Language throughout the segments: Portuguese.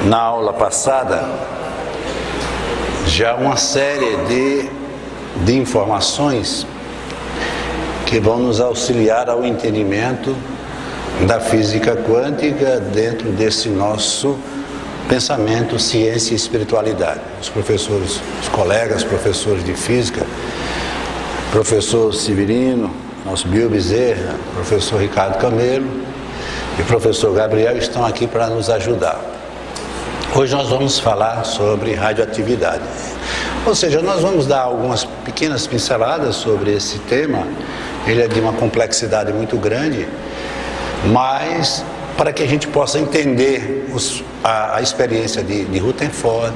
Na aula passada, já uma série de informações que vão nos auxiliar ao entendimento da física quântica dentro desse nosso pensamento, ciência e espiritualidade. Os professores, os colegas, professores de física, professor Severino, nosso Bio Bezerra, professor Ricardo Camelo e professor Gabriel estão aqui para nos ajudar. Hoje nós vamos falar sobre radioatividade. Ou seja, nós vamos dar algumas pequenas pinceladas sobre esse tema. Ele é de uma complexidade muito grande, mas para que a gente possa entender a experiência de Rutherford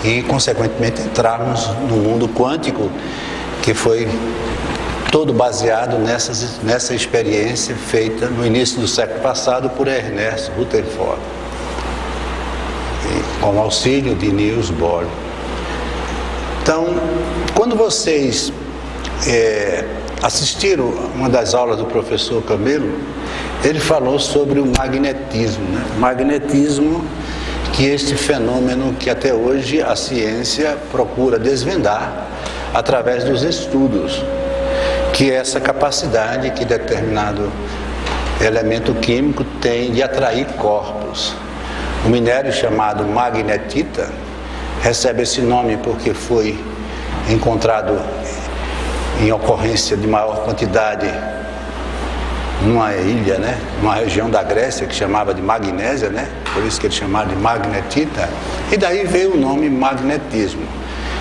e, consequentemente, entrarmos no mundo quântico, que foi todo baseado nessa experiência feita no início do século passado por Ernest Rutherford, com o auxílio de Niels Bohr. Então, quando vocês assistiram uma das aulas do professor Camelo, ele falou sobre o magnetismo, né? Magnetismo, que é este fenômeno que até hoje a ciência procura desvendar através dos estudos, que é essa capacidade que determinado elemento químico tem de atrair corpos. O minério chamado magnetita recebe esse nome porque foi encontrado em ocorrência de maior quantidade numa ilha, né? Numa região da Grécia que chamava de Magnésia, né? Por isso que ele chamava de magnetita, e daí veio o nome magnetismo.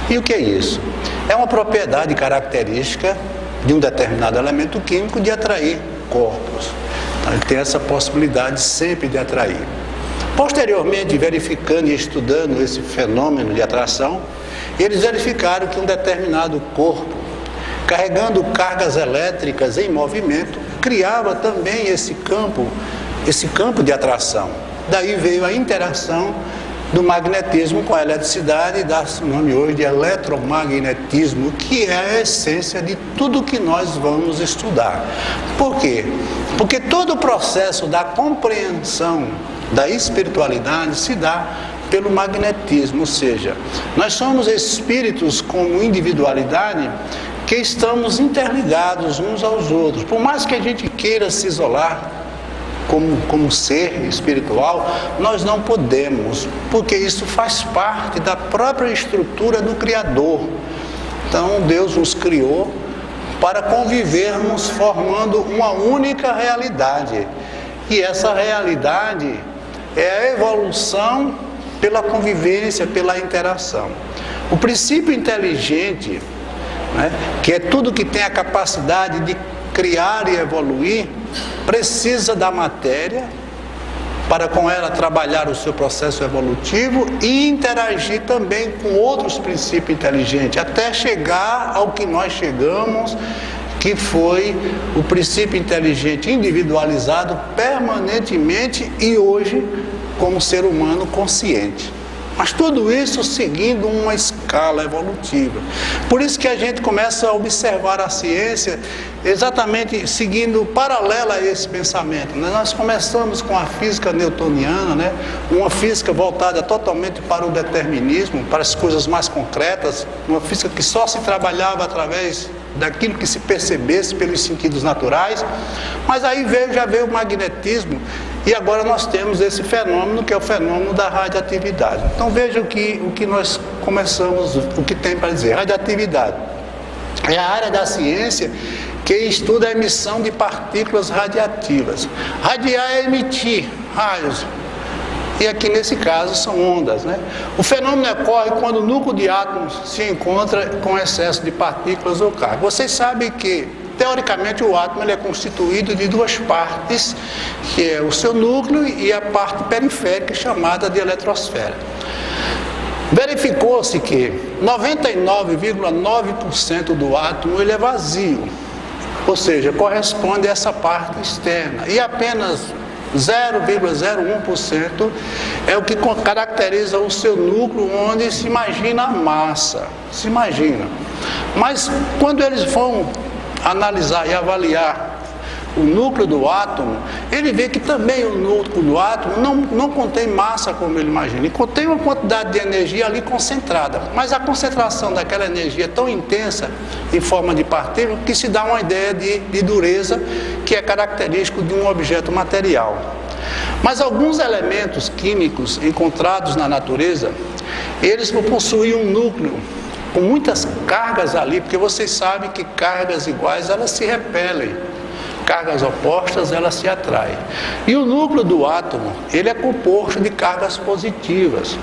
E o que é isso? É uma propriedade característica de um determinado elemento químico de atrair corpos. Então, ele tem essa possibilidade sempre de atrair. Posteriormente, verificando e estudando esse fenômeno de atração, eles verificaram que um determinado corpo, carregando cargas elétricas em movimento, criava também esse campo de atração. Daí veio a interação do magnetismo com a eletricidade e dá-se o nome hoje de eletromagnetismo, que é a essência de tudo que nós vamos estudar. Por quê? Porque todo o processo da compreensão da espiritualidade se dá pelo magnetismo, ou seja, nós somos espíritos como individualidade que estamos interligados uns aos outros. Por mais que a gente queira se isolar como ser espiritual, nós não podemos, porque isso faz parte da própria estrutura do Criador. Então Deus nos criou para convivermos formando uma única realidade, e essa realidade é a evolução pela convivência, pela interação. O princípio inteligente, né, que é tudo que tem a capacidade de criar e evoluir, precisa da matéria para com ela trabalhar o seu processo evolutivo e interagir também com outros princípios inteligentes, até chegar ao que nós chegamos, que foi o princípio inteligente individualizado permanentemente e hoje como ser humano consciente. Mas tudo isso seguindo uma escala evolutiva. Por isso que a gente começa a observar a ciência exatamente seguindo paralela a esse pensamento. Nós começamos com a física newtoniana, né? Uma física voltada totalmente para o determinismo, para as coisas mais concretas, uma física que só se trabalhava através daquilo que se percebesse pelos sentidos naturais. Mas aí já veio o magnetismo, e agora nós temos esse fenômeno que é o fenômeno da radioatividade. Então veja o que nós começamos, o que tem para dizer. Radioatividade é a área da ciência que estuda a emissão de partículas radiativas. Radiar é emitir raios, e aqui nesse caso são ondas, né? O fenômeno ocorre quando o núcleo de átomos se encontra com excesso de partículas ou carga. Vocês sabem que, teoricamente, o átomo ele é constituído de duas partes, que é o seu núcleo e a parte periférica chamada de eletrosfera. Verificou-se que 99,9% do átomo ele é vazio, ou seja, corresponde a essa parte externa, e apenas 0,01% é o que caracteriza o seu núcleo, onde se imagina a massa, se imagina. Mas quando eles vão analisar e avaliar o núcleo do átomo, ele vê que também o núcleo do átomo não contém massa como ele imagina, ele contém uma quantidade de energia ali concentrada, mas a concentração daquela energia é tão intensa em forma de partícula que se dá uma ideia de dureza que é característico de um objeto material. Mas alguns elementos químicos encontrados na natureza, eles possuem um núcleo com muitas cargas ali, porque vocês sabem que cargas iguais elas se repelem, cargas opostas elas se atraem. E o núcleo do átomo, ele é composto de cargas positivas.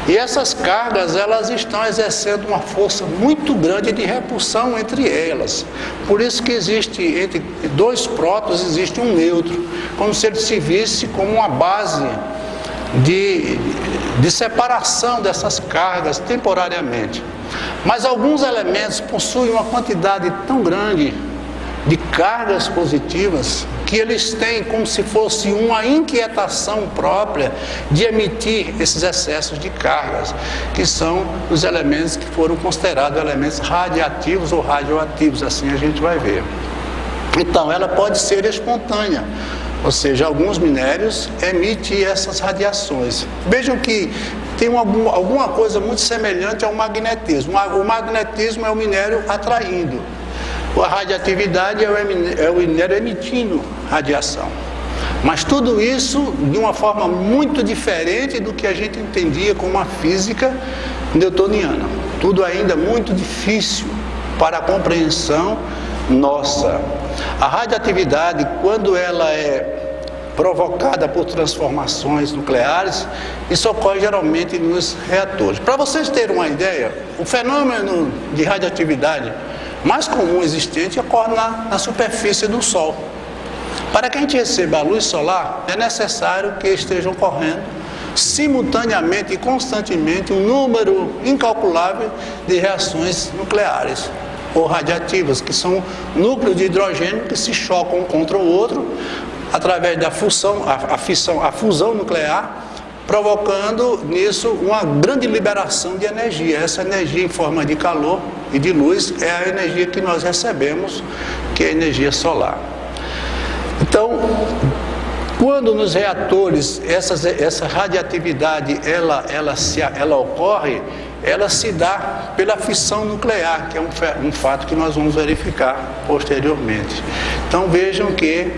E essas cargas elas estão exercendo uma força muito grande de repulsão entre elas. Por isso que existe entre dois prótons existe um nêutron, como se ele se visse como uma base de separação dessas cargas temporariamente. Mas alguns elementos possuem uma quantidade tão grande de cargas positivas que eles têm como se fosse uma inquietação própria de emitir esses excessos de cargas, que são os elementos que foram considerados elementos radiativos ou radioativos, assim a gente vai ver. Então, ela pode ser espontânea, ou seja, alguns minérios emitem essas radiações. Vejam que tem alguma coisa muito semelhante ao magnetismo. O magnetismo é o minério atraindo. A radioatividade é o minério emitindo radiação. Mas tudo isso de uma forma muito diferente do que a gente entendia como a física newtoniana. Tudo ainda muito difícil para a compreensão nossa. A radioatividade, quando ela é provocada por transformações nucleares, isso ocorre geralmente nos reatores. Para vocês terem uma ideia, o fenômeno de radioatividade mais comum existente ocorre na superfície do Sol. Para que a gente receba a luz solar, é necessário que estejam ocorrendo simultaneamente e constantemente um número incalculável de reações nucleares ou radiativas, que são núcleos de hidrogênio que se chocam um contra o outro através da a fusão nuclear, provocando nisso uma grande liberação de energia. Essa energia em forma de calor e de luz é a energia que nós recebemos, que é a energia solar. Então, quando nos reatores essa radioatividade ela ocorre, ela se dá pela fissão nuclear, que é um fato que nós vamos verificar posteriormente. Então vejam que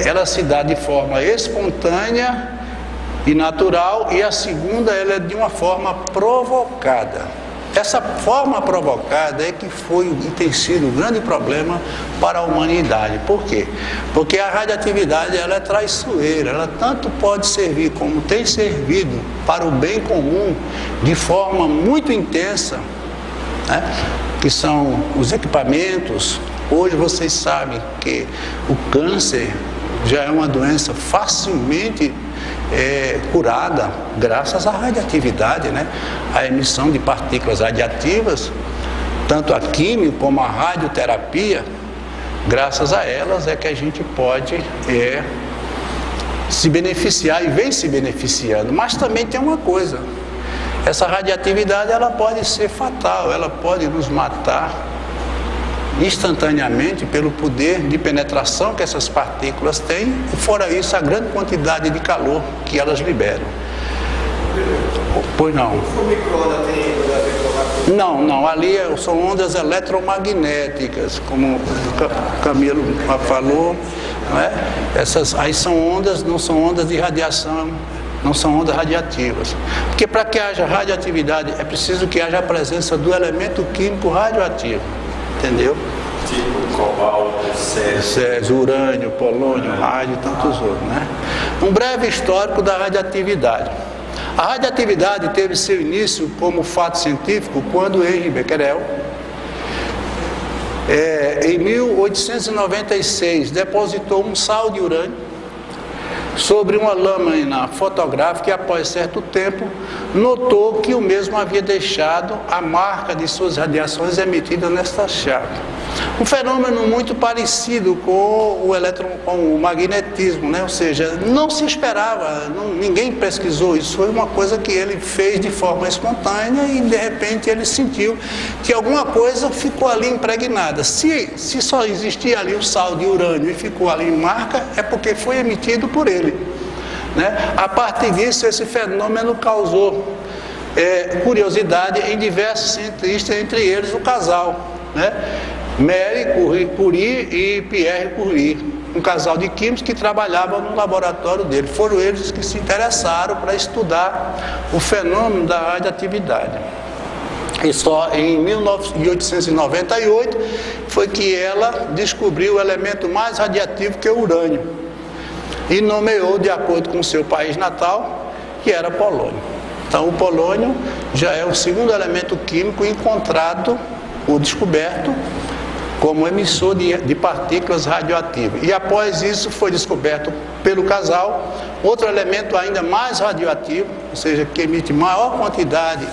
ela se dá de forma espontânea e natural, e a segunda ela é de uma forma provocada. Essa forma provocada é que foi e tem sido um grande problema para a humanidade. Por quê? Porque a radioatividade ela é traiçoeira, ela tanto pode servir como tem servido para o bem comum de forma muito intensa, né? Que são os equipamentos. Hoje vocês sabem que o câncer já é uma doença facilmente curada graças à radioatividade, né? A emissão de partículas radiativas, tanto a química como a radioterapia, graças a elas é que a gente pode se beneficiar e vem se beneficiando. Mas também tem uma coisa, essa radioatividade ela pode ser fatal, ela pode nos matar instantaneamente pelo poder de penetração que essas partículas têm, e fora isso a grande quantidade de calor que elas liberam. Pois não. O micro-ondas tem não, ali são ondas eletromagnéticas, como o Camilo falou, não é? Essas aí são ondas, não são ondas de radiação, não são ondas radiativas. Porque para que haja radioatividade é preciso que haja a presença do elemento químico radioativo. Entendeu? Tipo cobalto, césio, urânio, polônio, rádio e tantos outros, né? Um breve histórico da radioatividade. A radioatividade teve seu início como fato científico quando Henri Becquerel, em 1896, depositou um sal de urânio sobre uma lâmina fotográfica e, após certo tempo, notou que o mesmo havia deixado a marca de suas radiações emitidas nesta chapa. Um fenômeno muito parecido com com o magnetismo, né? Ou seja, não se esperava, ninguém pesquisou isso, foi uma coisa que ele fez de forma espontânea e de repente ele sentiu que alguma coisa ficou ali impregnada. Se só existia ali o sal de urânio e ficou ali em marca, é porque foi emitido por ele, né? A partir disso, esse fenômeno causou curiosidade em diversos cientistas, entre eles o casal, né? Marie Curie e Pierre Curie, um casal de químicos que trabalhavam no laboratório dele. Foram eles que se interessaram para estudar o fenômeno da radioatividade. E só em 1898 foi que ela descobriu o elemento mais radiativo, que é o urânio, e nomeou de acordo com o seu país natal, que era polônio. Então o polônio já é o segundo elemento químico encontrado ou descoberto como emissor de partículas radioativas. E após isso foi descoberto pelo casal outro elemento ainda mais radioativo, ou seja, que emite maior quantidade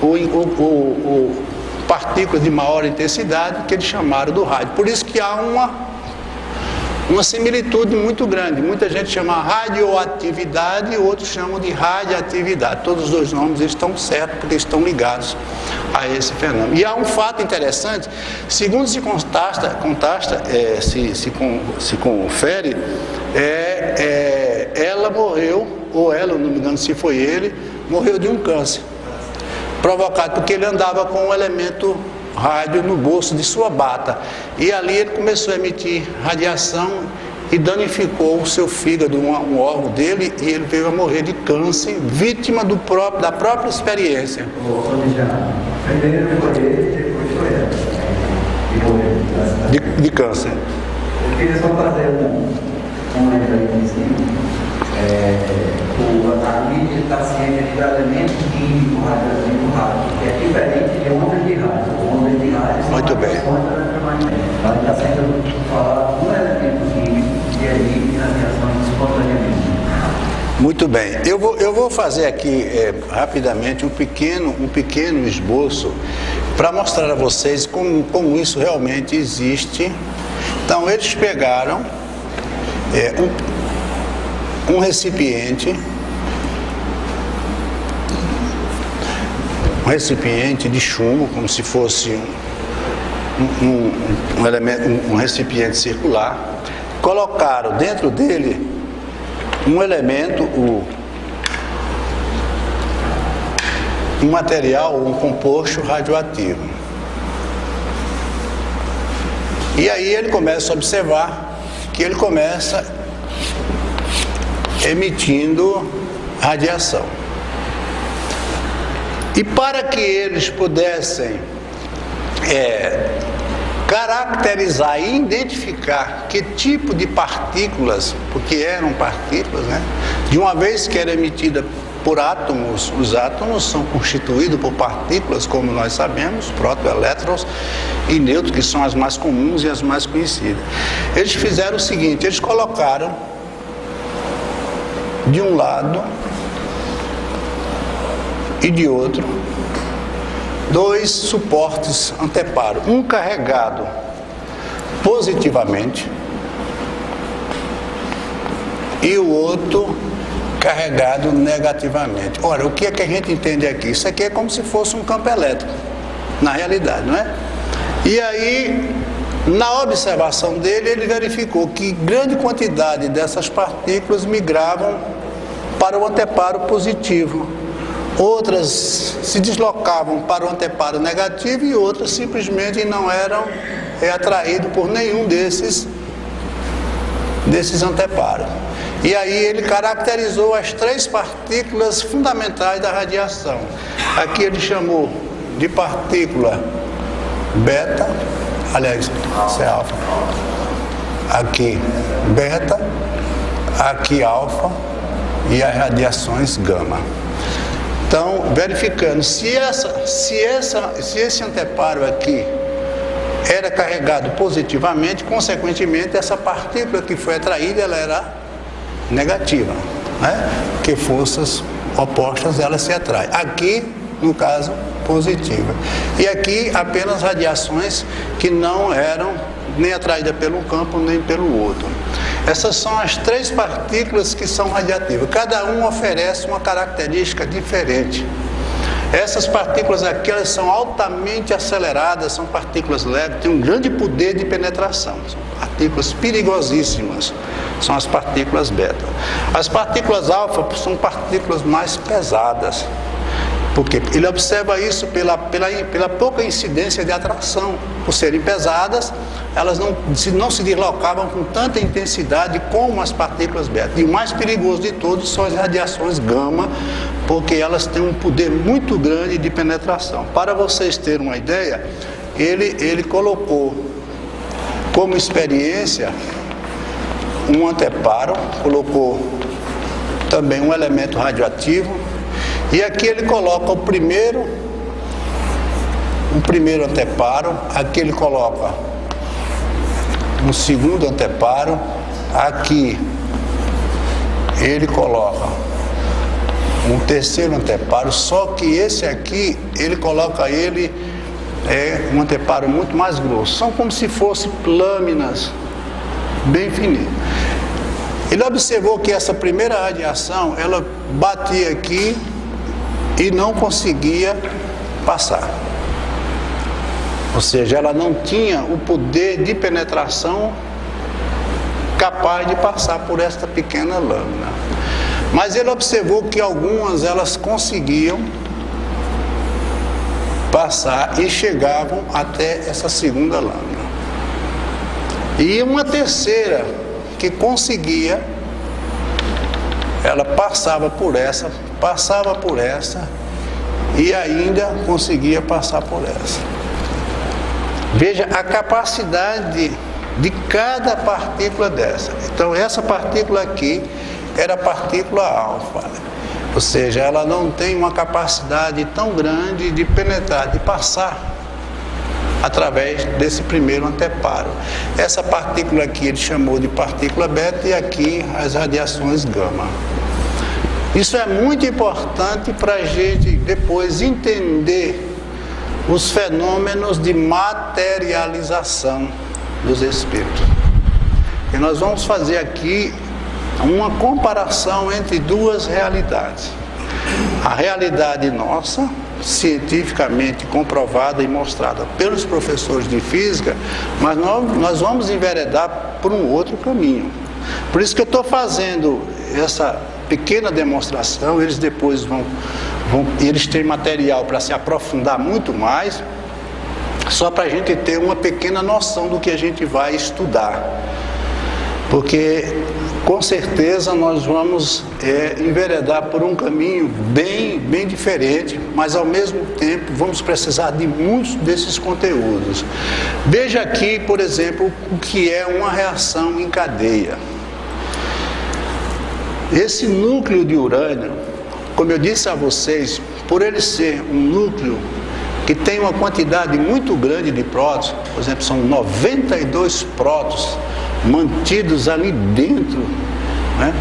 ou partículas de maior intensidade, que eles chamaram do rádio. Por isso que há uma similitude muito grande. Muita gente chama radioatividade e outros chamam de radiatividade. Todos os dois nomes estão certos porque estão ligados a esse fenômeno. E há um fato interessante, segundo se confere, ela morreu, ou ela, não me engano se foi ele, morreu de um câncer, provocado porque ele andava com um elemento rádio no bolso de sua bata, e ali ele começou a emitir radiação e danificou o seu fígado, um órgão dele, e ele veio a morrer de câncer, vítima da própria experiência. Primeiro foi ele, depois foi ela, e morreu de câncer. Eu queria só fazer um lembro aí em cima. A mídia está ciente de elemento químico, radioativo, rádio, que é diferente de onda de rádio. Onda de rádio são muito bem. Mas está sendo falado um elemento químico que emite radiações espontaneamente. Muito bem. Eu vou fazer aqui rapidamente um pequeno esboço para mostrar a vocês como isso realmente existe. Então eles pegaram um recipiente de chumbo, como se fosse um recipiente circular, colocaram dentro dele um elemento, um material, um composto radioativo. E aí ele começa a observar que ele começa emitindo radiação. E para que eles pudessem caracterizar e identificar que tipo de partículas, porque eram partículas, né? De uma vez que era emitida por átomos, os átomos são constituídos por partículas, como nós sabemos, prótons, elétrons e nêutrons, que são as mais comuns e as mais conhecidas. Eles fizeram o seguinte, eles colocaram de um lado e de outro dois suportes anteparos, um carregado positivamente e o outro carregado negativamente. Ora, o que é que a gente entende aqui? Isso aqui é como se fosse um campo elétrico, na realidade, não é? E aí, na observação dele, ele verificou que grande quantidade dessas partículas migravam para o anteparo positivo. Outras se deslocavam para o anteparo negativo e outras simplesmente não eram atraídas por nenhum desses anteparos. E aí ele caracterizou as três partículas fundamentais da radiação. Aqui ele chamou de partícula beta, aliás, isso é alfa. Aqui beta, aqui alfa e as radiações gama. Então, verificando se esse anteparo aqui era carregado positivamente, consequentemente essa partícula que foi atraída ela era negativa, né? Porque forças opostas elas se atraem. Aqui no caso, positiva. E aqui apenas radiações que não eram nem atraídas pelo campo nem pelo outro. Essas são as 3 partículas que são radiativas. Cada um oferece uma característica diferente. Essas partículas aqui, elas são altamente aceleradas, são partículas leves, têm um grande poder de penetração. São partículas perigosíssimas, são as partículas beta. As partículas alfa são partículas mais pesadas. Porque ele observa isso pela pouca incidência de atração. Por serem pesadas, elas não se deslocavam com tanta intensidade como as partículas beta. E o mais perigoso de todos são as radiações gama, porque elas têm um poder muito grande de penetração. Para vocês terem uma ideia, ele colocou como experiência um anteparo, colocou também um elemento radioativo, e aqui ele coloca o primeiro anteparo, aqui ele coloca um segundo anteparo, aqui ele coloca um terceiro anteparo, só que esse aqui, ele coloca um anteparo muito mais grosso, são como se fossem lâminas bem fininhas. Ele observou que essa primeira radiação, ela batia aqui e não conseguia passar. Ou seja, ela não tinha o poder de penetração capaz de passar por esta pequena lâmina. Mas ele observou que algumas elas conseguiam passar e chegavam até essa segunda lâmina. E uma terceira que conseguia, ela passava por essa e ainda conseguia passar por essa. Veja a capacidade de cada partícula dessa. Então essa partícula aqui era a partícula alfa, ou seja, ela não tem uma capacidade tão grande de penetrar, de passar através desse primeiro anteparo. Essa partícula aqui ele chamou de partícula beta e aqui as radiações gama. Isso é muito importante para a gente depois entender os fenômenos de materialização dos espíritos. E nós vamos fazer aqui uma comparação entre duas realidades. A realidade nossa, cientificamente comprovada e mostrada pelos professores de física, mas nós vamos enveredar por um outro caminho. Por isso que eu estou fazendo essa pequena demonstração, eles depois eles têm material para se aprofundar muito mais, só para a gente ter uma pequena noção do que a gente vai estudar. Porque com certeza nós vamos enveredar por um caminho bem diferente, mas ao mesmo tempo vamos precisar de muitos desses conteúdos. Veja aqui, por exemplo, o que é uma reação em cadeia. Esse núcleo de urânio, como eu disse a vocês, por ele ser um núcleo que tem uma quantidade muito grande de prótons, por exemplo, são 92 prótons mantidos ali dentro, né?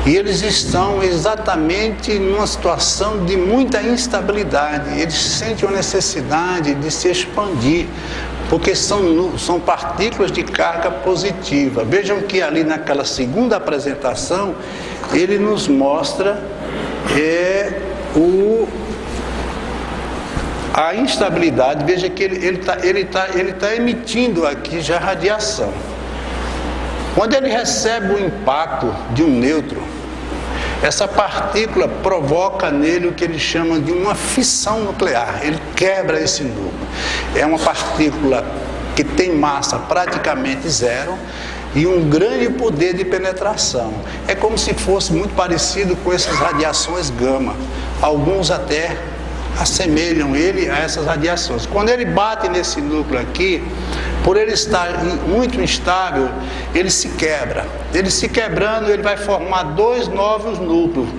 E eles estão exatamente numa situação de muita instabilidade, eles sentem a necessidade de se expandir, porque são partículas de carga positiva. Vejam que ali naquela segunda apresentação, ele nos mostra a instabilidade. Veja que ele tá emitindo aqui já radiação. Quando ele recebe o impacto de um nêutron, essa partícula provoca nele o que ele chama de uma fissão nuclear. Ele quebra esse núcleo. É uma partícula que tem massa praticamente zero e um grande poder de penetração. É como se fosse muito parecido com essas radiações gama. Alguns até assemelham ele a essas radiações. Quando ele bate nesse núcleo aqui, por ele estar muito instável, ele se quebra. Ele se quebrando, ele vai formar 2 novos núcleos.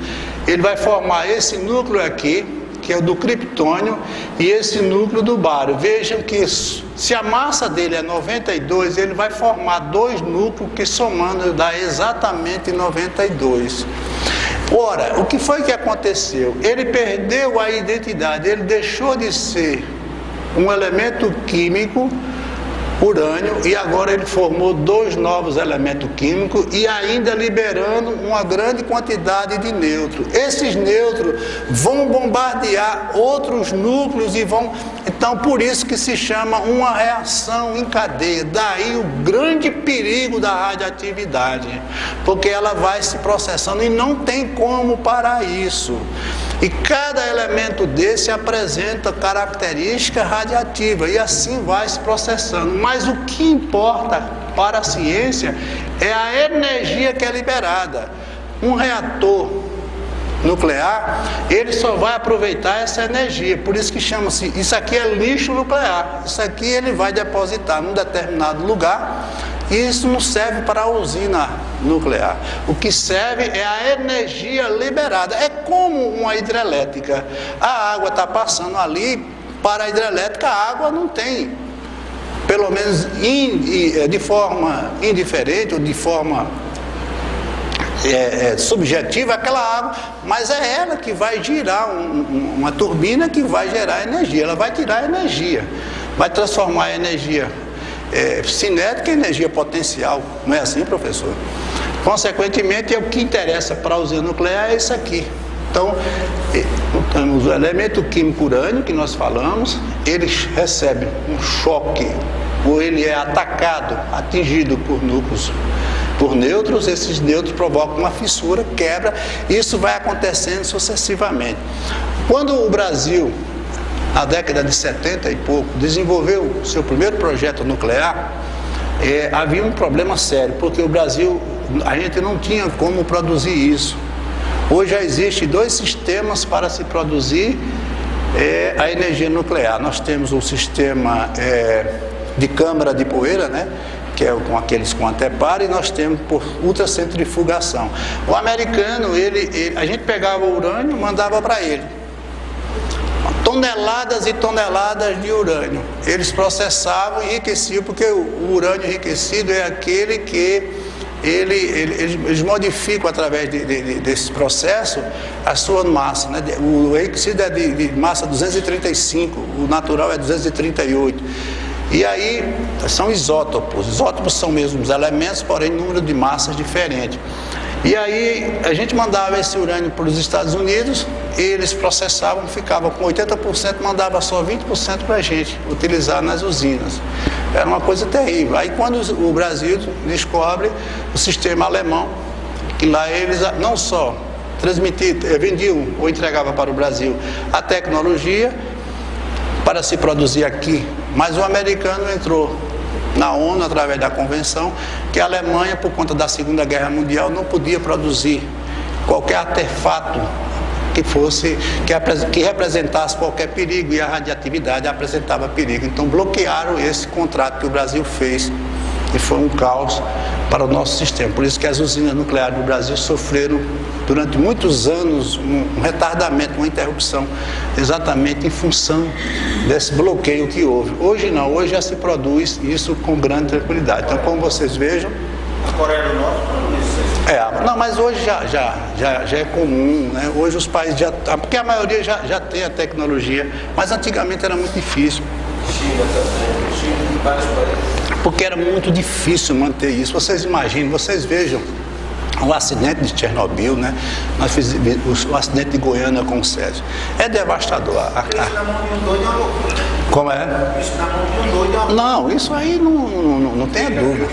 Ele vai formar esse núcleo aqui, que é o do criptônio, e esse núcleo do bário. Vejam que se a massa dele é 92, ele vai formar 2 núcleos que somando dá exatamente 92. Ora, o que foi que aconteceu? Ele perdeu a identidade, ele deixou de ser um elemento químico, urânio, e agora ele formou 2 novos elementos químicos e ainda liberando uma grande quantidade de nêutrons. Esses nêutrons vão bombardear outros núcleos e vão... Então, por isso que se chama uma reação em cadeia. Daí o grande perigo da radioatividade, porque ela vai se processando e não tem como parar isso. E cada elemento desse apresenta característica radiativa e assim vai se processando. Mas o que importa para a ciência é a energia que é liberada. Um reator nuclear, ele só vai aproveitar essa energia. Por isso que chama-se, isso aqui é lixo nuclear. Isso aqui ele vai depositar num determinado lugar. E isso não serve para a usina nuclear. O que serve é a energia liberada. É como uma hidrelétrica. A água está passando ali, para a hidrelétrica a água não tem. Pelo menos de forma indiferente ou de forma subjetiva aquela água, mas é ela que vai girar uma turbina que vai gerar energia. Ela vai tirar energia, vai transformar a energia cinética em energia potencial. Não é assim, professor? Consequentemente, o que interessa para a usina nuclear é isso aqui. Então, temos o elemento químico urânio que nós falamos, ele recebe um choque, ou ele é atacado, atingido por núcleos, por nêutrons. Esses nêutrons provocam uma fissura, quebra, e isso vai acontecendo sucessivamente. Quando o Brasil, na década de 70 e pouco, desenvolveu o seu primeiro projeto nuclear, havia um problema sério, porque o Brasil, a gente não tinha como produzir isso. Hoje já existem 2 sistemas para se produzir a energia nuclear. Nós temos o sistema de câmara de poeira, né? Que é com aqueles com anteparo, e nós temos por ultracentrifugação. O americano, a gente pegava o urânio e mandava para ele. Toneladas e toneladas de urânio. Eles processavam e enriqueciam, porque o urânio enriquecido é aquele que eles modificam através desse processo a sua massa, né? O enriquecido é de massa 235, o natural é 238. E aí são isótopos. Isótopos são mesmo os elementos, porém número de massas diferentes. E aí a gente mandava esse urânio para os Estados Unidos, eles processavam, ficavam com 80%, mandava só 20% para a gente utilizar nas usinas. Era uma coisa terrível. Aí quando o Brasil descobre o sistema alemão, que lá eles não só vendiam ou entregavam para o Brasil a tecnologia para se produzir aqui, mas o americano entrou na ONU, através da convenção, que a Alemanha, por conta da Segunda Guerra Mundial, não podia produzir qualquer artefato que representasse qualquer perigo, e a radioatividade apresentava perigo. Então bloquearam esse contrato que o Brasil fez, e foi um caos para o nosso sistema. Por isso que as usinas nucleares do Brasil sofreram durante muitos anos um retardamento, uma interrupção, exatamente em função desse bloqueio que houve. Hoje não, hoje já se produz isso com grande tranquilidade. Então, como vocês vejam, a Coreia do Norte produz isso. Não, mas hoje já é comum, né? Hoje os países porque a maioria já tem a tecnologia, mas antigamente era muito difícil. China também, China, vários países. Porque era muito difícil manter isso. Vocês imaginem, vocês vejam o acidente de Chernobyl, né? Nós fizemos o acidente de Goiânia com o Césio. É devastador. Isso na mão de um doido é uma loucura. Como é? Isso na mão de um doido é uma loucura. Não, isso aí não tenha dúvida.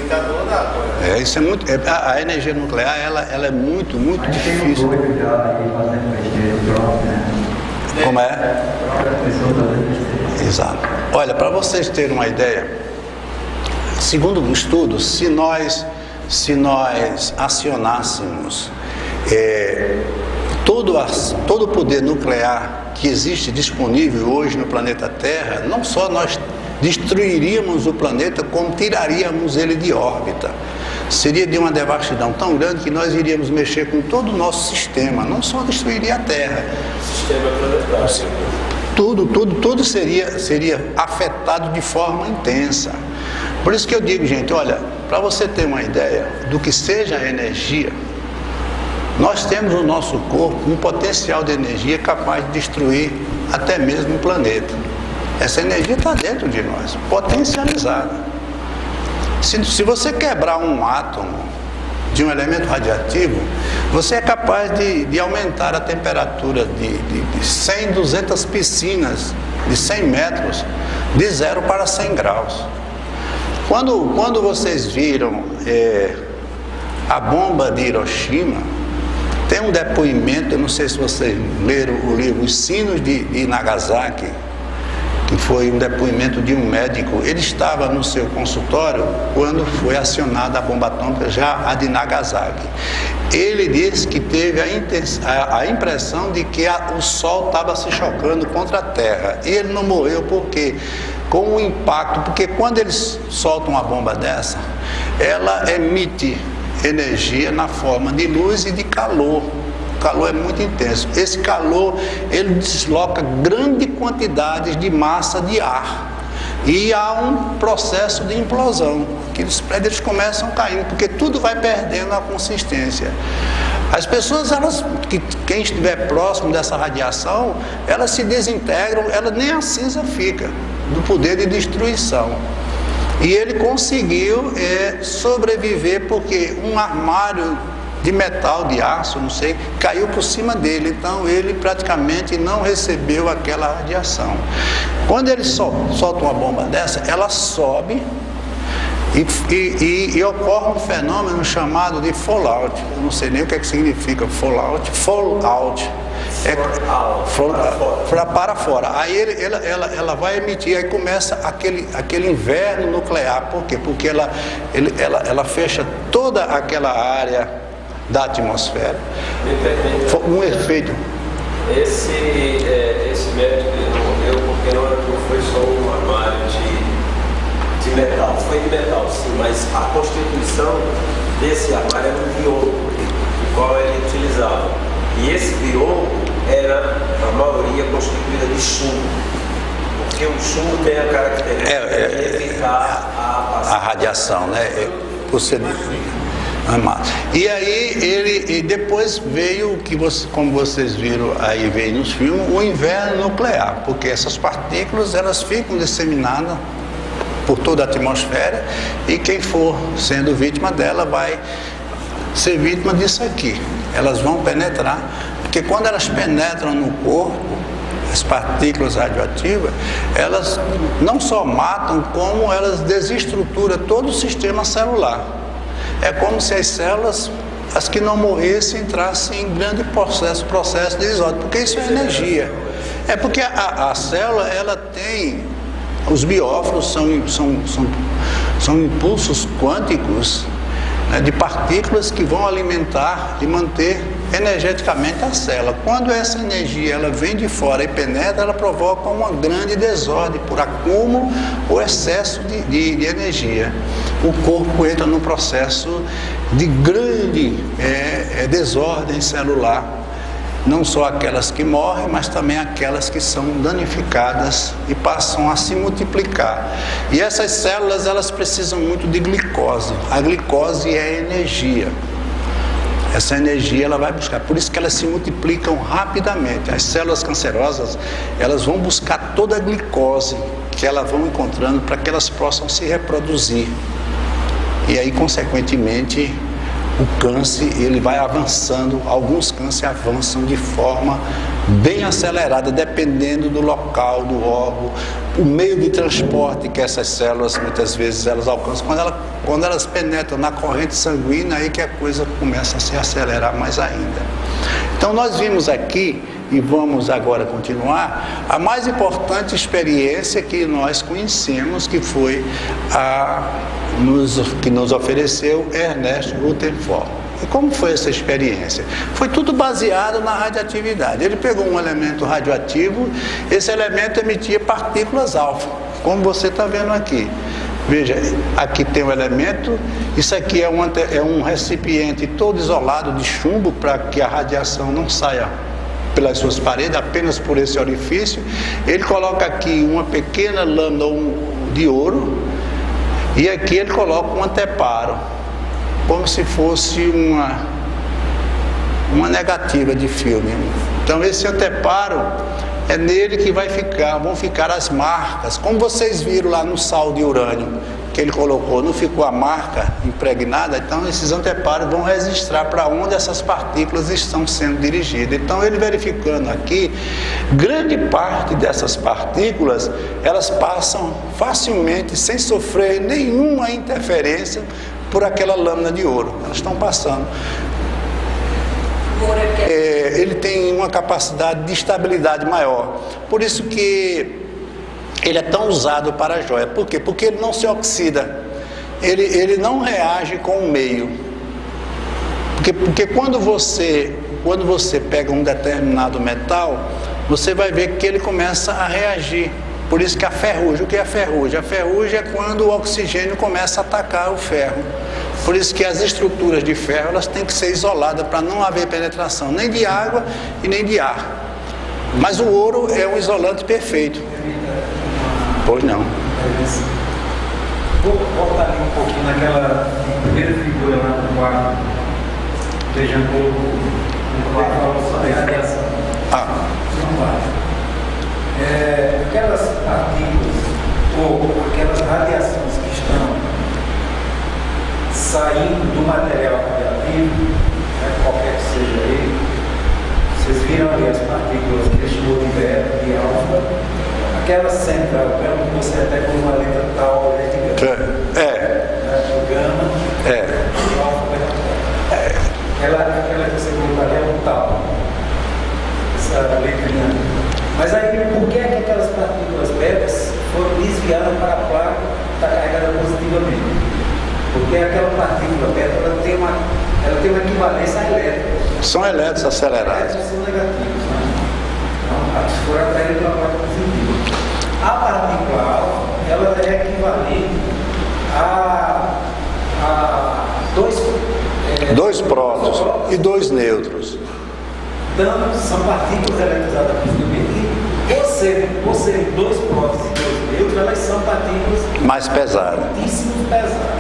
Isso é muito. A energia nuclear, ela é muito, muito difícil. Como é? Exato. Olha, para vocês terem uma ideia, segundo um estudo, se nós acionássemos todo o poder nuclear que existe disponível hoje no planeta Terra, não só nós destruiríamos o planeta, como tiraríamos ele de órbita. Seria de uma devastidão tão grande que nós iríamos mexer com todo o nosso sistema, não só destruiria a Terra. Sistema planetário. Tudo seria afetado de forma intensa. Por isso que eu digo, gente, olha, para você ter uma ideia do que seja a energia, Nós temos no nosso corpo um potencial de energia capaz de destruir até mesmo o planeta. Essa energia está dentro de nós, potencializada. Se você quebrar um átomo de um elemento radioativo, você é capaz de aumentar a temperatura de 100, 200 piscinas de 100 metros, de 0 para 100 graus. Quando vocês viram a bomba de Hiroshima, tem um depoimento, eu não sei se vocês leram o livro Os Sinos de Nagasaki, que foi um depoimento de um médico. Ele estava no seu consultório quando foi acionada a bomba atômica, já a de Nagasaki. Ele disse que teve a impressão de que o Sol estava se chocando contra a Terra. E ele não morreu porque, com o impacto, porque quando eles soltam uma bomba dessa, ela emite energia na forma de luz e de calor. O calor é muito intenso. Esse calor, ele desloca grande quantidade de massa de ar. E há um processo de implosão, que os prédios começam a cair, porque tudo vai perdendo a consistência. As pessoas, quem estiver próximo dessa radiação, elas se desintegram, nem a cinza fica, do poder de destruição. E ele conseguiu sobreviver porque um armário de metal, de aço, não sei, caiu por cima dele. Então ele praticamente não recebeu aquela radiação. Quando ele solta uma bomba dessa, ela sobe e ocorre um fenômeno chamado de fallout. Eu não sei nem o que significa fallout. Para fora. Aí ela vai emitir, aí começa aquele inverno nuclear. Por quê? Porque ela fecha toda aquela área da atmosfera. Um efeito. Esse médico morreu porque não foi só um armário de metal. Foi de metal, sim, mas a constituição desse armário era um biombo, o qual ele utilizava. E esse biombo era, a maioria, constituída de chumbo. Porque o chumbo tem a característica de evitar a radiação, né? E aí depois veio como vocês viram aí, veio nos filmes, o inverno nuclear, porque essas partículas elas ficam disseminadas por toda a atmosfera e quem for sendo vítima dela vai ser vítima disso aqui. Elas vão penetrar, porque quando elas penetram no corpo, as partículas radioativas, elas não só matam, como elas desestruturam todo o sistema celular. É como se as células, as que não morressem, entrassem em grande processo de exódio, porque isso é energia. É porque a célula, ela tem, os bióforos são impulsos quânticos, né, de partículas que vão alimentar e manter energeticamente a célula. Quando essa energia ela vem de fora e penetra, ela provoca uma grande desordem por acúmulo ou excesso de energia. O corpo entra num processo de grande desordem celular, não só aquelas que morrem, mas também aquelas que são danificadas e passam a se multiplicar. E essas células, elas precisam muito de glicose. A glicose é energia. Essa energia ela vai buscar, por isso que elas se multiplicam rapidamente. As células cancerosas, elas vão buscar toda a glicose que elas vão encontrando para que elas possam se reproduzir. E aí, consequentemente, o câncer ele vai avançando, alguns cânceres avançam de forma bem acelerada, dependendo do local, do órgão, o meio de transporte que essas células, muitas vezes, elas alcançam. Quando elas penetram na corrente sanguínea, aí que a coisa começa a se acelerar mais ainda. Então nós vimos aqui, e vamos agora continuar, a mais importante experiência que nós conhecemos, que foi que nos ofereceu Ernest Rutherford. E como foi essa experiência? Foi tudo baseado na radioatividade. Ele pegou um elemento radioativo, esse elemento emitia partículas alfa, como você está vendo aqui. Veja, aqui tem um elemento, isso aqui é um recipiente todo isolado de chumbo para que a radiação não saia pelas suas paredes, apenas por esse orifício. Ele coloca aqui uma pequena lâmina de ouro e aqui ele coloca um anteparo, como se fosse uma negativa de filme. Então esse anteparo é nele que vão ficar as marcas. Como vocês viram lá no sal de urânio que ele colocou, não ficou a marca impregnada, então esses anteparos vão registrar para onde essas partículas estão sendo dirigidas. Então ele verificando aqui, grande parte dessas partículas, elas passam facilmente, sem sofrer nenhuma interferência por aquela lâmina de ouro. Elas estão passando. Ele tem uma capacidade de estabilidade maior. Por isso que ele é tão usado para a joia. Por quê? Porque ele não se oxida. Ele não reage com o meio. Porque quando você pega um determinado metal, você vai ver que ele começa a reagir. Por isso que a ferrugem, o que é a ferrugem? A ferrugem é quando o oxigênio começa a atacar o ferro. Por isso que as estruturas de ferro, elas têm que ser isoladas para não haver penetração nem de água e nem de ar. Mas o ouro é um isolante perfeito. Pois não. Vou voltar ali um pouquinho naquela primeira figura lá do quadro. Vejam como falou sobre a radiação. Aquelas partículas ou aquelas radiações que estão saindo do material radioativo, qualquer que seja ele, vocês viram ali as partículas que ele chamou de beta, de alfa, aquela central, que você até com uma letra tal, o gama, o alfa, aquela que você colocou ali é o tal, essa letrinha. Mas aí, por que aquelas partículas betas foram desviadas para a placa que está carregada positivamente? Porque aquela partícula beta, ela tem uma equivalência a elétrons. São elétrons acelerados. Elétrons são negativos, né? Então, eles foram atraídos pela placa positiva. A partícula alfa, ela é equivalente a dois prótons e dois nêutrons. Então, são partículas eletrizadas positivamente. E por serem dois prótons e dois nêutrons, elas são partículas mais pesadas. Muitíssimo pesadas.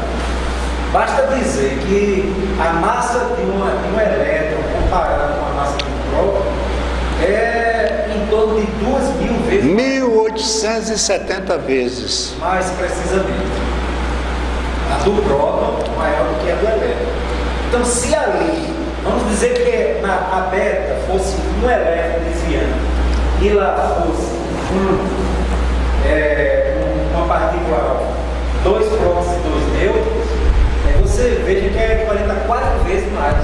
Basta dizer que a massa de um elétron comparada com a massa de um próton é em torno de 2.000 vezes. 1870 vezes. Mais precisamente. A do próton maior do que a do elétron. Então, se ali, vamos dizer que a beta fosse um elétron desviando e lá fosse uma partícula alfa, dois prótons e dois nêutrons, você veja que é equivalente a 4 vezes mais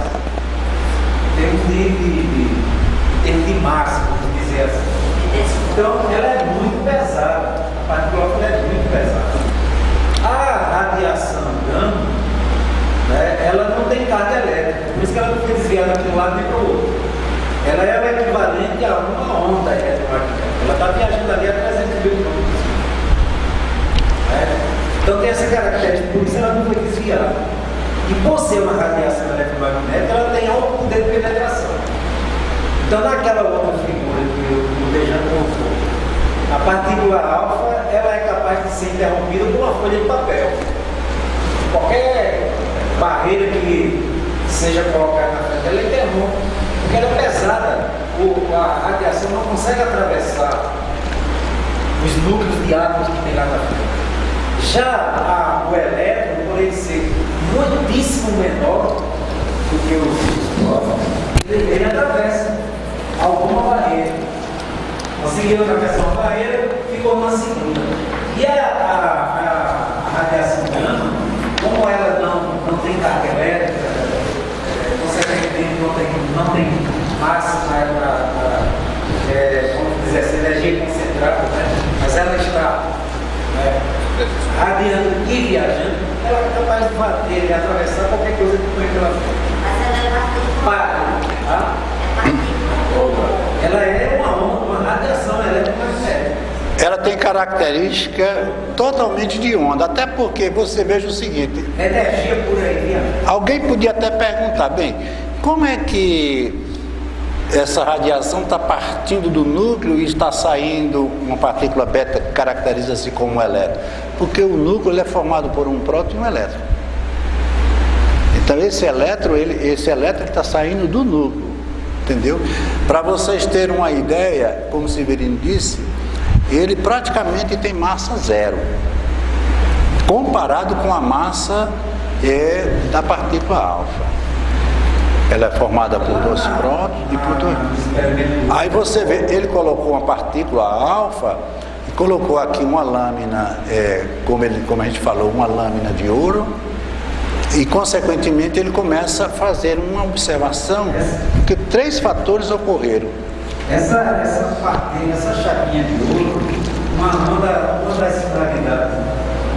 em termos de massa, vamos dizer assim. Então, ela é muito pesada, a partícula alfa é muito pesada. A radiação gama, né, ela não tem carga elétrica, por isso que ela não foi desviada de um lado nem para o outro. Ela é o equivalente a uma onda eletromagnética. Ela está viajando ali a 300 mil quilômetros. Então tem essa característica, por isso ela não foi desviada. E por ser uma radiação eletromagnética, ela tem alto poder de penetração. Então naquela outra figura que o Dejan colocou, a partícula alfa, ela é capaz de ser interrompida por uma folha de papel. Qualquer barreira que seja colocada na frente dela interrompe, porque ela é pesada, a radiação não consegue atravessar os núcleos de átomos que tem lá na frente. Já o elétron, por ele ser muitíssimo menor do que os prótons, ele atravessa alguma barreira. Conseguiu atravessar uma barreira, ficou numa segunda. E a radiação gama, como ela não tem carga elétrica, consequentemente não tem massa para vamos dizer assim, energia concentrada, né? Mas ela está radiando e viajando, ela é capaz de bater e atravessar qualquer coisa que põe pela frente. Mas ela é Ela é uma radiação eletromagnética. Ela tem característica totalmente de onda, até porque você veja o seguinte: energia por aí. Alguém podia até perguntar, bem, como é que essa radiação está partindo do núcleo e está saindo uma partícula beta que caracteriza-se como um elétron? Porque o núcleo ele é formado por um próton e um elétron. Então esse elétron que está saindo do núcleo. entendeu? Para vocês terem uma ideia, como o Severino disse, ele praticamente tem massa zero, comparado com a massa da partícula alfa. Ela é formada por dois prótons e por dois. Aí você vê, ele colocou uma partícula alfa e colocou aqui uma lâmina, como a gente falou, uma lâmina de ouro, e consequentemente ele começa a fazer uma observação que 3 fatores ocorreram. Essa chapinha de ouro, uma das singularidades,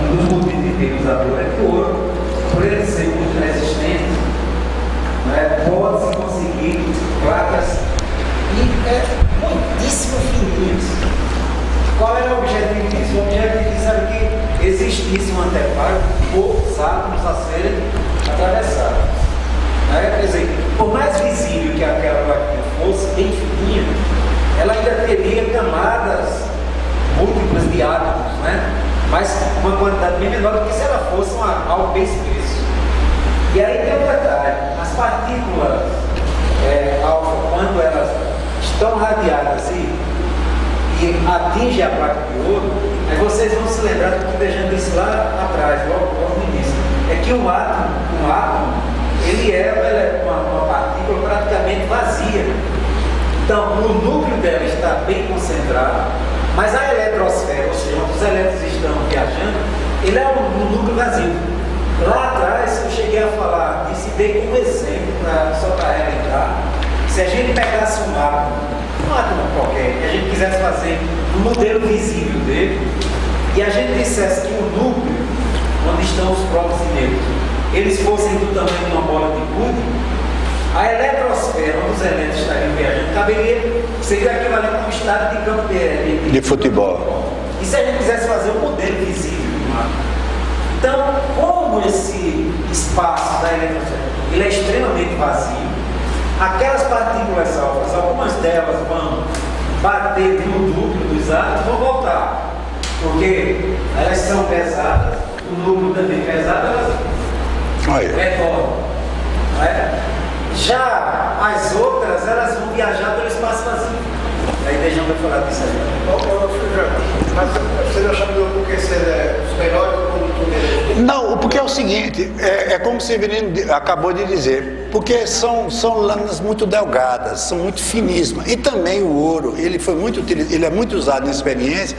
um dos motivos de ter usador é que o ouro, por ele ser muito resistente, pode-se conseguir placas muitíssimo fininhas. Qual era o objetivo disso? O objetivo disso era que existisse um anteparo de poucos átomos a serem atravessados. Quer dizer, por mais visível que aquela plaquinha fosse, bem fininha, ela ainda teria camadas múltiplas de átomos, mas uma quantidade bem menor do que se ela fosse algo bem espesso. E aí tem um detalhe, as partículas alfa, quando elas estão radiadas e atingem a placa de ouro, aí vocês vão se lembrar do que o Dejan disse lá atrás, logo no início, é que um átomo ele é uma partícula praticamente vazia. Então, o núcleo dela está bem concentrado, mas a eletrosfera, ou seja, onde os elétrons estão viajando, ele é um núcleo vazio. Lá atrás, eu cheguei a falar disso e dei como exemplo, só para ela entrar. Se a gente pegasse um átomo qualquer, e a gente quisesse fazer um modelo visível dele, e a gente dissesse que o núcleo, onde estão os prótons e nêutrons, eles fossem do tamanho de uma bola de gude, a eletrosfera, onde os elétrons estariam viajando, seria equivalente a um estado de campo de futebol. E se a gente quisesse fazer um modelo visível de um átomo? Então, como esse espaço da eletrosfera ele é extremamente vazio, aquelas partículas alfas, algumas delas vão bater no núcleo dos átomos e vão voltar, porque elas são pesadas, o núcleo também é pesado, elas retornam. Já as outras, elas vão viajar pelo espaço vazio. Aí Dejan vai falar disso aí. Mas você não achava que os melhores Não, porque é o seguinte, é como o Severino acabou de dizer, porque são lâminas muito delgadas, são muito finíssimas. E também o ouro, ele é muito usado em experiência,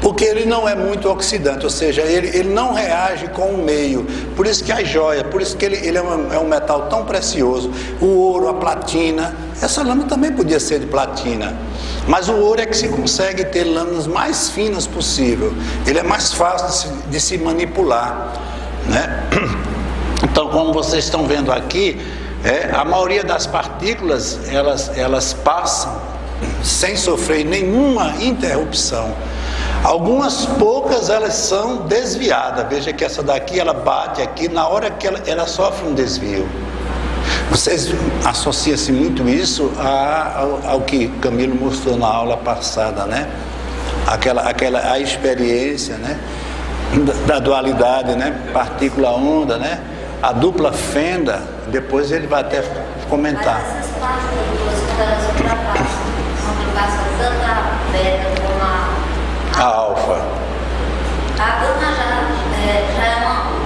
porque ele não é muito oxidante, ou seja, ele não reage com o meio. Por isso que a joia, por isso que ele é um metal tão precioso. O ouro, a platina, essa lâmina também podia ser de platina. Mas o ouro é que se consegue ter lâminas mais finas possível. Ele é mais fácil de se manipular, né? Então, como vocês estão vendo aqui, a maioria das partículas elas passam sem sofrer nenhuma interrupção. Algumas poucas elas são desviadas. Veja que essa daqui ela bate aqui, na hora que ela sofre um desvio. Vocês associam-se muito isso ao que Camilo mostrou na aula passada, né? A experiência, né? Da dualidade, né? Partícula-onda, né? A dupla fenda, depois ele vai até comentar. Mas essas partículas, quando elas ultrapassam tanto a beta como a alfa. A gama já é uma onda.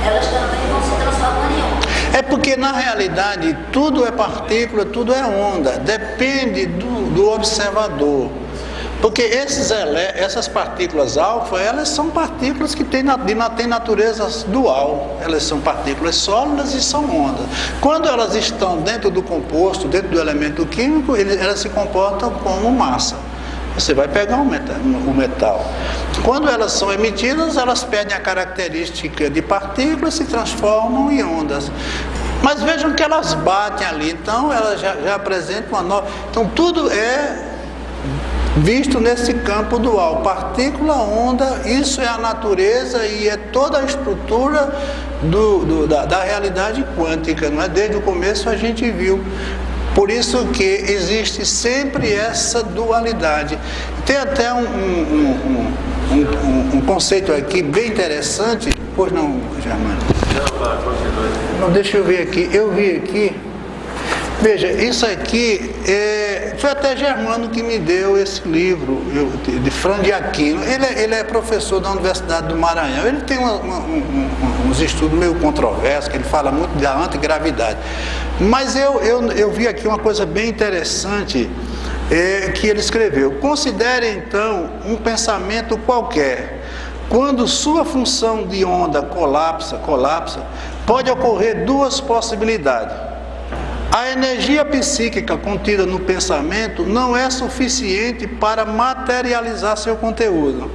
Elas também vão se transformando em onda. É porque na realidade tudo é partícula, tudo é onda, depende do observador. Porque essas partículas alfa, elas são partículas que têm natureza dual. Elas são partículas sólidas e são ondas. Quando elas estão dentro do composto, dentro do elemento químico, elas se comportam como massa. Você vai pegar o metal. Quando elas são emitidas, elas perdem a característica de partículas e se transformam em ondas. Mas vejam que elas batem ali, então elas já apresentam uma nova... Então tudo é visto nesse campo dual. Partícula, onda, isso é a natureza e é toda a estrutura da realidade quântica, não é? Desde o começo a gente viu. Por isso que existe sempre essa dualidade. Tem até um conceito aqui bem interessante. Pois não, Germano? Não, deixa eu ver aqui. Eu vi aqui Veja, isso aqui foi até Germano que me deu esse livro, de Franz de Aquino. Ele é professor da Universidade do Maranhão. Ele tem uns estudos meio controversos, que ele fala muito da antigravidade. Mas eu vi aqui uma coisa bem interessante que ele escreveu. Considere então um pensamento qualquer. Quando sua função de onda colapsa, pode ocorrer duas possibilidades. A energia psíquica contida no pensamento não é suficiente para materializar seu conteúdo.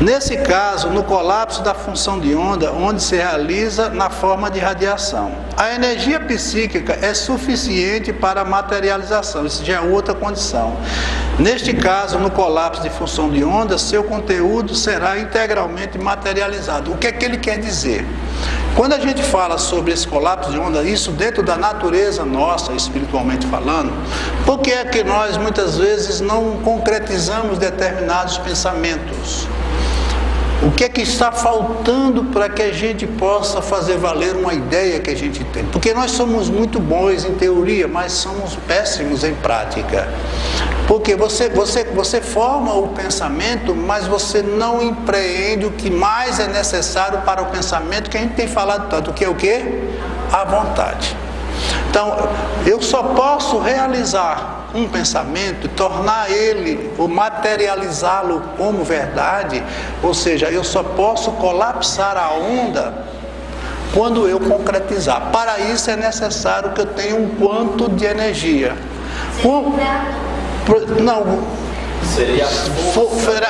Nesse caso, no colapso da função de onda, onde se realiza na forma de radiação. A energia psíquica é suficiente para a materialização, isso já é outra condição. Neste caso, no colapso de função de onda, seu conteúdo será integralmente materializado. O que é que ele quer dizer? Quando a gente fala sobre esse colapso de onda, isso dentro da natureza nossa, espiritualmente falando, por que é que nós muitas vezes não concretizamos determinados pensamentos? O que é que está faltando para que a gente possa fazer valer uma ideia que a gente tem? Porque nós somos muito bons em teoria, mas somos péssimos em prática. Porque você forma o pensamento, mas você não empreende o que mais é necessário para o pensamento, que a gente tem falado tanto, que é o quê? A vontade. Então, eu só posso realizar um pensamento, tornar ele, ou materializá-lo como verdade, ou seja, eu só posso colapsar a onda quando eu concretizar. Para isso é necessário que eu tenha um quanto de energia.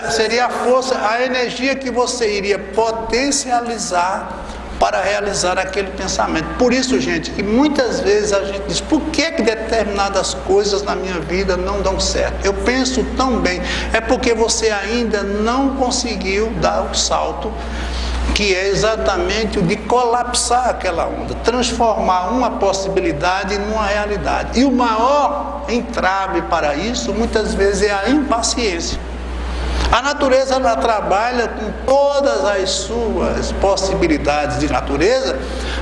Seria a força, a energia que você iria potencializar para realizar aquele pensamento. Por isso, gente, que muitas vezes a gente diz, por que determinadas coisas na minha vida não dão certo? Eu penso tão bem, é porque você ainda não conseguiu dar o salto, que é exatamente o de colapsar aquela onda, transformar uma possibilidade numa realidade. E o maior entrave para isso, muitas vezes, é a impaciência. A natureza, ela trabalha com todas as suas possibilidades de natureza,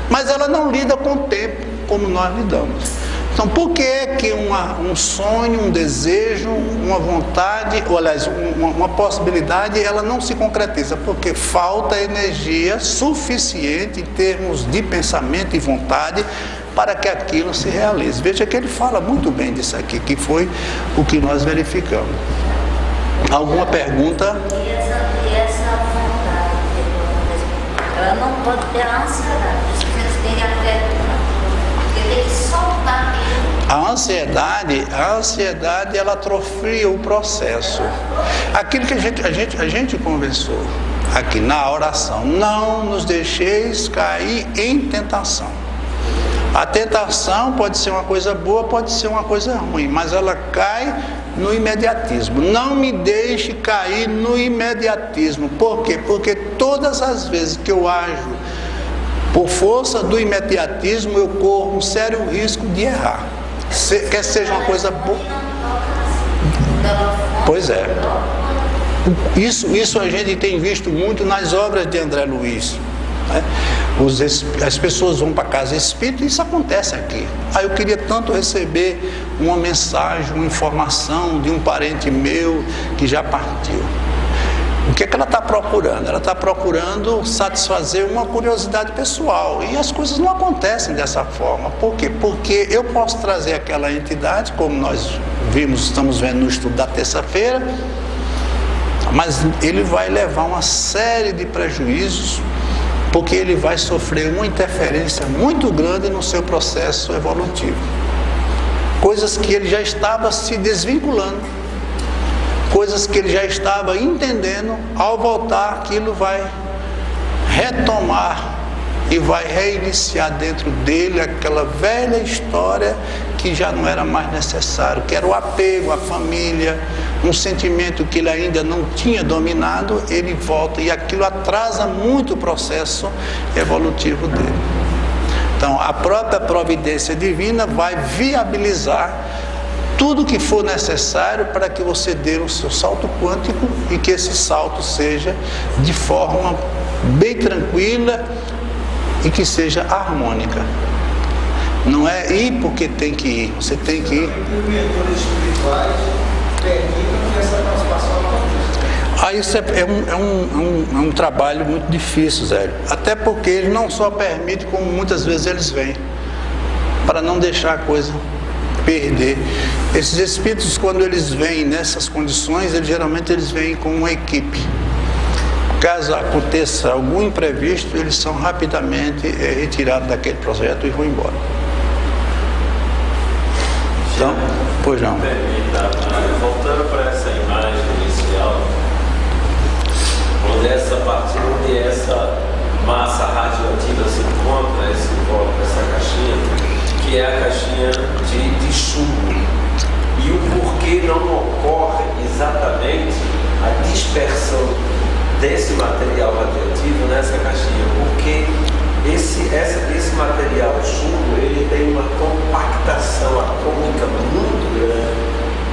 mas ela não lida com o tempo como nós lidamos. Então, por que é que um sonho, um desejo, uma vontade, ou aliás, uma possibilidade, ela não se concretiza? Porque falta energia suficiente em termos de pensamento e vontade para que aquilo se realize. Veja que ele fala muito bem disso aqui, que foi o que nós verificamos. Alguma pergunta? E essa vontade, ela não pode ter a ansiedade, vocês têm a pergunta, porque tem que soltar aquilo. A ansiedade, ela atrofia o processo. Aquilo que a gente conversou aqui na oração, não nos deixeis cair em tentação. A tentação pode ser uma coisa boa, pode ser uma coisa ruim, mas ela cai no imediatismo. Não me deixe cair no imediatismo. Por quê? Porque todas as vezes que eu ajo por força do imediatismo, eu corro um sério risco de errar. Quer seja uma coisa boa. Pois é. Isso a gente tem visto muito nas obras de André Luiz. Né? As pessoas vão para a casa espírita e isso acontece aqui. Eu queria tanto receber uma mensagem, uma informação de um parente meu que já partiu. O que é que ela está procurando? Ela está procurando satisfazer uma curiosidade pessoal, e as coisas não acontecem dessa forma. Por quê? Porque eu posso trazer aquela entidade, como nós estamos vendo no estudo da terça-feira, mas ele vai levar uma série de prejuízos, porque ele vai sofrer uma interferência muito grande no seu processo evolutivo. Coisas que ele já estava se desvinculando, coisas que ele já estava entendendo, ao voltar aquilo vai retomar e vai reiniciar dentro dele aquela velha história que já não era mais necessário, que era o apego à família, um sentimento que ele ainda não tinha dominado. Ele volta e aquilo atrasa muito o processo evolutivo dele. Então, a própria providência divina vai viabilizar tudo que for necessário para que você dê o seu salto quântico e que esse salto seja de forma bem tranquila e que seja harmônica. Não é ir porque tem que ir, você tem que ir. Os mentores espirituais permitem que essa transformação aconteça. Isso é um trabalho muito difícil, Zé. Até porque eles não só permitem, como muitas vezes eles vêm, para não deixar a coisa perder. Esses espíritos, quando eles vêm nessas condições, geralmente eles vêm com uma equipe. Caso aconteça algum imprevisto, eles são rapidamente retirados daquele projeto e vão embora. Então, pois não. Voltando para essa imagem inicial, onde essa massa radioativa se encontra, essa caixinha, que é a caixinha de chumbo. E o porquê não ocorre exatamente a dispersão desse material radioativo nessa caixinha? Porque esse material chumbo, ele tem uma compactação atômica muito grande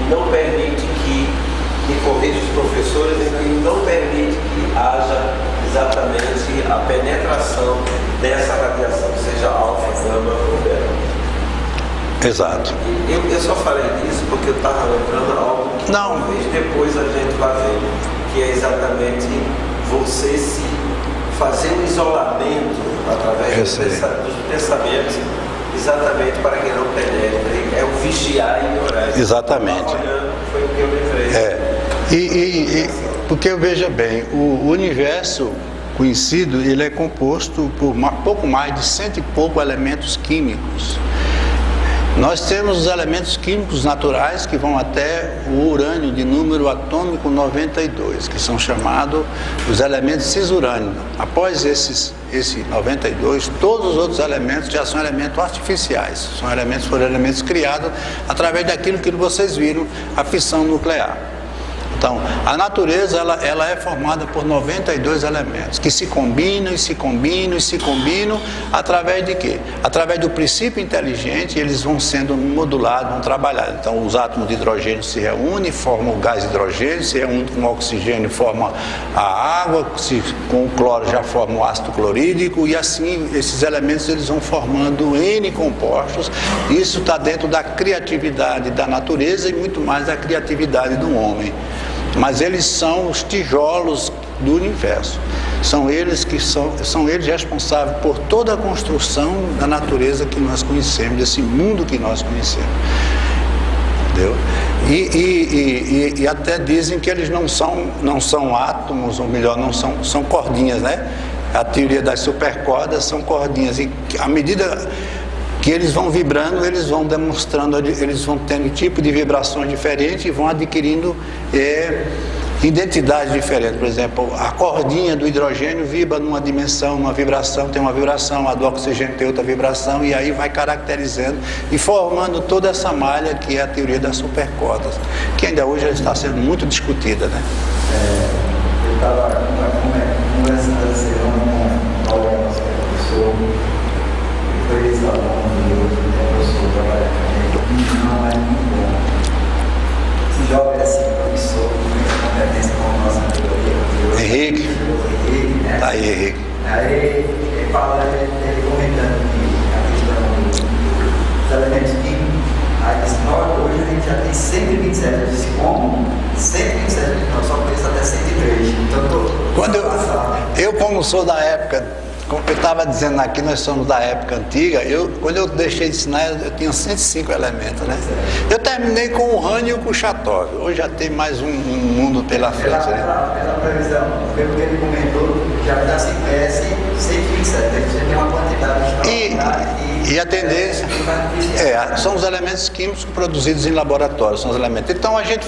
e não permite que, me corrija os professores, ele não permite que haja exatamente a penetração dessa radiação, seja alfa, gama ou beta. Exato. Eu só falei disso porque eu estava lembrando algo que talvez depois a gente vai ver, que é exatamente você se fazer um isolamento através dos pensamentos, exatamente para que não penetre, é o vigiar e orar. Exatamente. Foi o que eu lembrei. Porque veja bem, o universo conhecido, ele é composto por pouco mais de 100 e pouco elementos químicos. Nós temos os elementos químicos naturais que vão até o urânio de número atômico 92, que são chamados os elementos cisurânio. Após esse 92, todos os outros elementos já são elementos artificiais, foram elementos criados através daquilo que vocês viram, a fissão nuclear. Então, a natureza ela é formada por 92 elementos que se combinam através de quê? Através do princípio inteligente, eles vão sendo modulados, vão trabalhar. Então, os átomos de hidrogênio se reúnem, formam o gás hidrogênio, se reúnem com o oxigênio, forma a água, com o cloro já forma o ácido clorídrico, e assim esses elementos eles vão formando N compostos. Isso está dentro da criatividade da natureza e muito mais da criatividade do homem. Mas eles são os tijolos do universo. São eles responsáveis por toda a construção da natureza que nós conhecemos, desse mundo que nós conhecemos. Entendeu? E até dizem que eles não são átomos, ou melhor, são cordinhas, né? A teoria das supercordas são cordinhas. E à medida que eles vão vibrando, eles vão demonstrando, eles vão tendo tipo de vibrações diferentes e vão adquirindo identidades diferentes. Por exemplo, a cordinha do hidrogênio vibra numa dimensão, numa vibração, tem uma vibração, a do oxigênio tem outra vibração, e aí vai caracterizando e formando toda essa malha que é a teoria das supercordas, que ainda hoje está sendo muito discutida, né? Eu estava conversando essa semana com o colega nosso professor, e foi ex-aluno e hoje é professor, trabalha com a gente, não é muito bom. Esse jovem assim, professor, com competência como nossa categoria. Henrique. Henrique, né? Tá aí, Henrique. Aí ele fala, ele comentando que a questão dos elementos químicos, aí disse, hoje a gente já tem 127, eu disse, como? 127, não, só conheço até 103, então eu como sou da época, como eu estava dizendo aqui, nós somos da época antiga, quando eu deixei de ensinar, eu tinha 105 elementos, né? Eu terminei com o urânio e com o Chatov, hoje já tem mais um mundo pela frente, né? Pela previsão, pelo que ele comentou, já está 127, já tem uma quantidade extraordinária. E a tendência são os elementos químicos produzidos em laboratório, são os elementos. Então a gente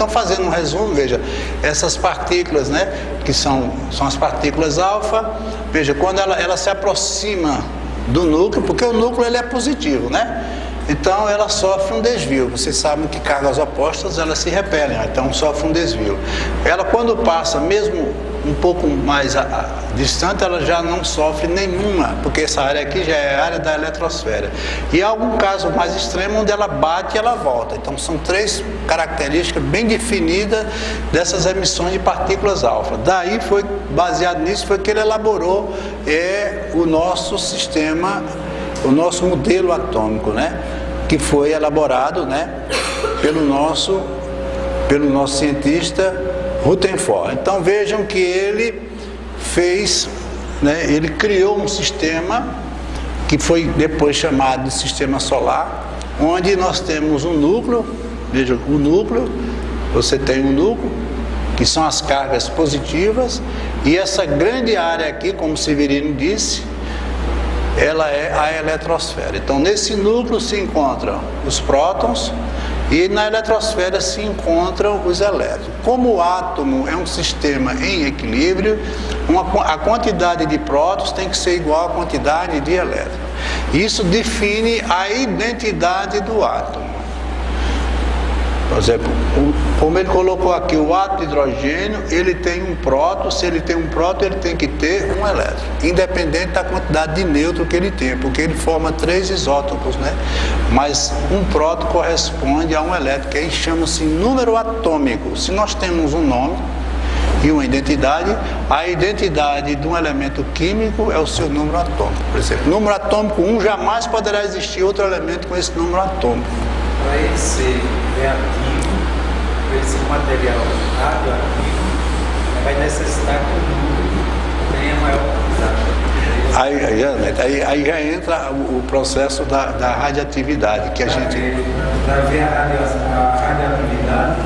fazendo um resumo, veja, essas partículas, né, que são as partículas alfa, veja, quando ela se aproxima do núcleo, porque o núcleo ele é positivo, né? Então ela sofre um desvio. Vocês sabem que cargas opostas elas se repelem, então sofre um desvio. Ela quando passa, mesmo um pouco mais distante, ela já não sofre nenhuma, porque essa área aqui já é a área da eletrosfera. E há algum caso mais extremo onde ela bate e ela volta. Então são 3 características bem definidas dessas emissões de partículas alfa. Daí baseado nisso foi que ele elaborou o nosso sistema o nosso modelo atômico, né? Que foi elaborado, né? Pelo nosso cientista Rutherford. Então vejam que ele fez, né? Ele criou um sistema que foi depois chamado de sistema solar, onde nós temos um núcleo. Veja, o núcleo, você tem um núcleo, que são as cargas positivas, e essa grande área aqui, como Severino disse, ela é a eletrosfera. Então, nesse núcleo se encontram os prótons, e na eletrosfera se encontram os elétrons. Como o átomo é um sistema em equilíbrio, a quantidade de prótons tem que ser igual à quantidade de elétrons. Isso define a identidade do átomo. Por exemplo, como ele colocou aqui, o átomo de hidrogênio, ele tem um próton. Se ele tem um próton, ele tem que ter um elétron, independente da quantidade de nêutron que ele tem, porque ele forma 3 isótopos, né? Mas um próton corresponde a um elétron, que aí chama-se número atômico. Se nós temos um nome e uma identidade, a identidade de um elemento químico é o seu número atômico. Por exemplo, número atômico 1, jamais poderá existir outro elemento com esse número atômico. Para ele ser reativo, para ele ser um material radioativo, vai necessitar que o núcleo tenha maior quantidade. Aí já entra o processo da radioatividade, que a gente... Para ver a radioatividade,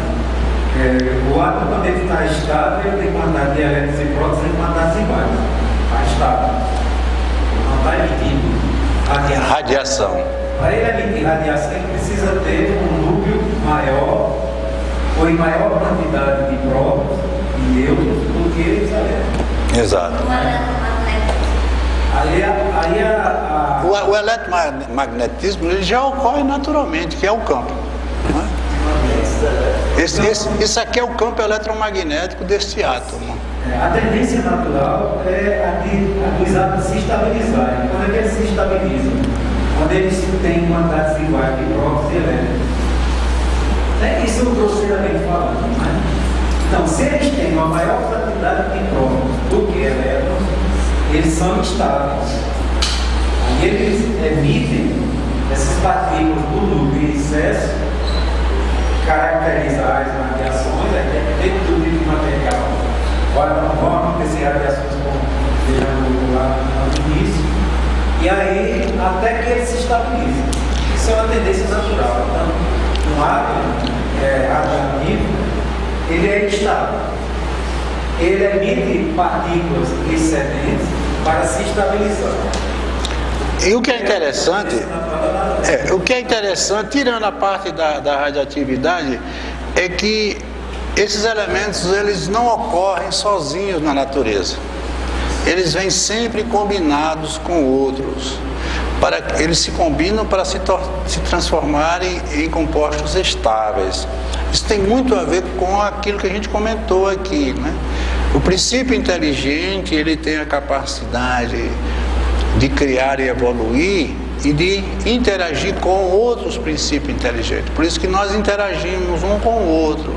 o átomo, quando ele está estável, ele tem quantidade de elétrons e prótons em quantidades iguais. Está estável. Não está emitindo radiação. Para ele emitir radiação, ele precisa ter um núcleo maior, ou em maior quantidade de prótons e nêutrons do que os elétrons. Exato. O eletromagnetismo ele já ocorre naturalmente, que é o campo. Não é? Isso aqui é o campo eletromagnético deste átomo. A tendência natural é a dos átomos se estabilizarem. Quando é que eles se estabilizam? Quando eles têm quantidades iguais de prótons e elétrons. Isso grosseiramente falando, né? Então, se eles têm uma maior quantidade de prótons do que elétrons, eles são estáveis. Aí eles emitem essas partículas do núcleo em excesso, caracterizar as radiações, dentro do tipo de material. Vão acontecer radiações como vejamos lá no início. E aí, até que ele se estabilize. Isso é uma tendência natural. Então, um átomo radioativo, ele é estável. Ele emite partículas excedentes para se estabilizar. E o que é interessante, tirando a parte da radioatividade, é que esses elementos eles não ocorrem sozinhos na natureza. Eles vêm sempre combinados com outros. Eles se combinam para se transformarem em compostos estáveis. Isso tem muito a ver com aquilo que a gente comentou aqui, né? O princípio inteligente, ele tem a capacidade de criar e evoluir e de interagir com outros princípios inteligentes. Por isso que nós interagimos um com o outro.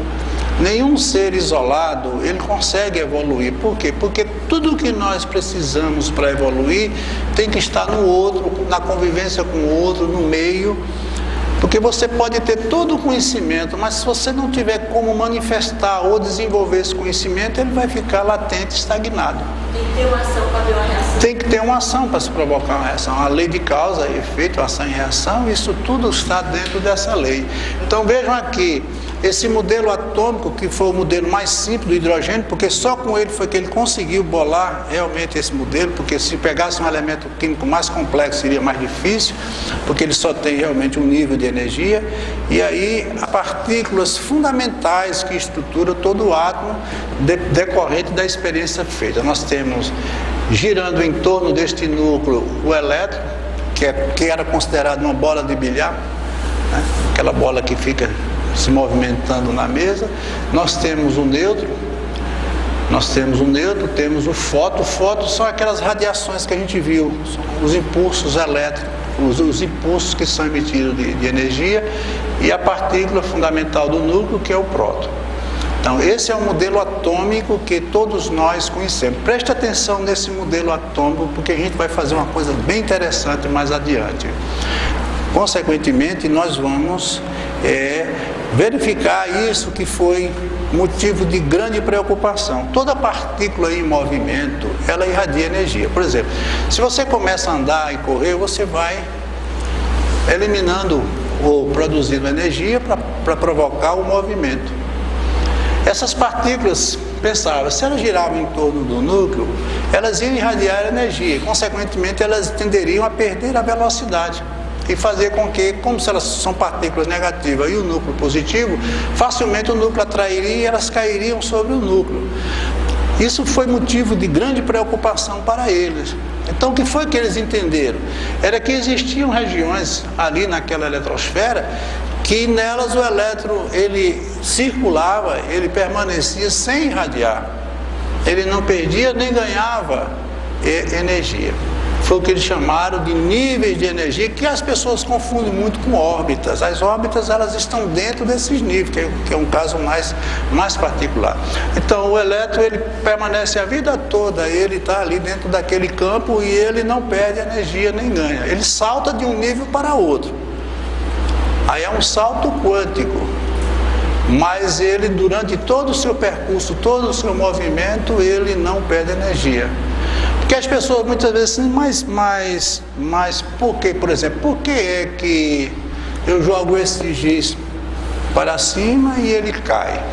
Nenhum ser isolado, ele consegue evoluir. Por quê? Porque tudo que nós precisamos para evoluir tem que estar no outro, na convivência com o outro, no meio. Porque você pode ter todo o conhecimento, mas se você não tiver como manifestar ou desenvolver esse conhecimento, ele vai ficar latente, estagnado. Tem que ter uma ação para ter uma reação. Tem que ter uma ação para se provocar uma reação. A lei de causa e efeito, ação e reação, isso tudo está dentro dessa lei. Então vejam aqui, esse modelo atômico, que foi o modelo mais simples do hidrogênio, porque só com ele foi que ele conseguiu bolar realmente esse modelo, porque se pegasse um elemento químico mais complexo seria mais difícil, porque ele só tem realmente um nível de energia, e aí as partículas fundamentais que estruturam todo o átomo decorrente da experiência feita. Nós temos, girando em torno deste núcleo, o elétron, que era considerado uma bola de bilhar, né? Aquela bola que fica se movimentando na mesa. Nós temos o nêutron, temos o fóton. O fóton são aquelas radiações que a gente viu, são os impulsos elétricos, os impulsos que são emitidos de energia, e a partícula fundamental do núcleo, que é o próton. Então, esse é o modelo atômico que todos nós conhecemos. Preste atenção nesse modelo atômico, porque a gente vai fazer uma coisa bem interessante mais adiante. Consequentemente, nós vamos verificar isso que foi motivo de grande preocupação. Toda partícula em movimento, ela irradia energia. Por exemplo, se você começa a andar e correr, você vai eliminando ou produzindo energia para provocar o movimento. Essas partículas, pensava, se elas giravam em torno do núcleo, elas iam irradiar energia, e, consequentemente, elas tenderiam a perder a velocidade e fazer com que, como se elas são partículas negativas e o núcleo positivo, facilmente o núcleo atrairia e elas cairiam sobre o núcleo. Isso foi motivo de grande preocupação para eles. Então, o que foi que eles entenderam? Era que existiam regiões ali naquela eletrosfera que nelas o elétron, ele circulava, ele permanecia sem irradiar. Ele não perdia nem ganhava energia. Foi o que eles chamaram de níveis de energia, que as pessoas confundem muito com órbitas. As órbitas, elas estão dentro desses níveis, que é um caso mais particular. Então, o elétron, ele permanece a vida toda, ele está ali dentro daquele campo e ele não perde energia nem ganha. Ele salta de um nível para outro. Aí é um salto quântico, mas ele, durante todo o seu percurso, todo o seu movimento, ele não perde energia. Porque as pessoas muitas vezes dizem, mas por que, por exemplo, por que é que eu jogo esse giz para cima e ele cai?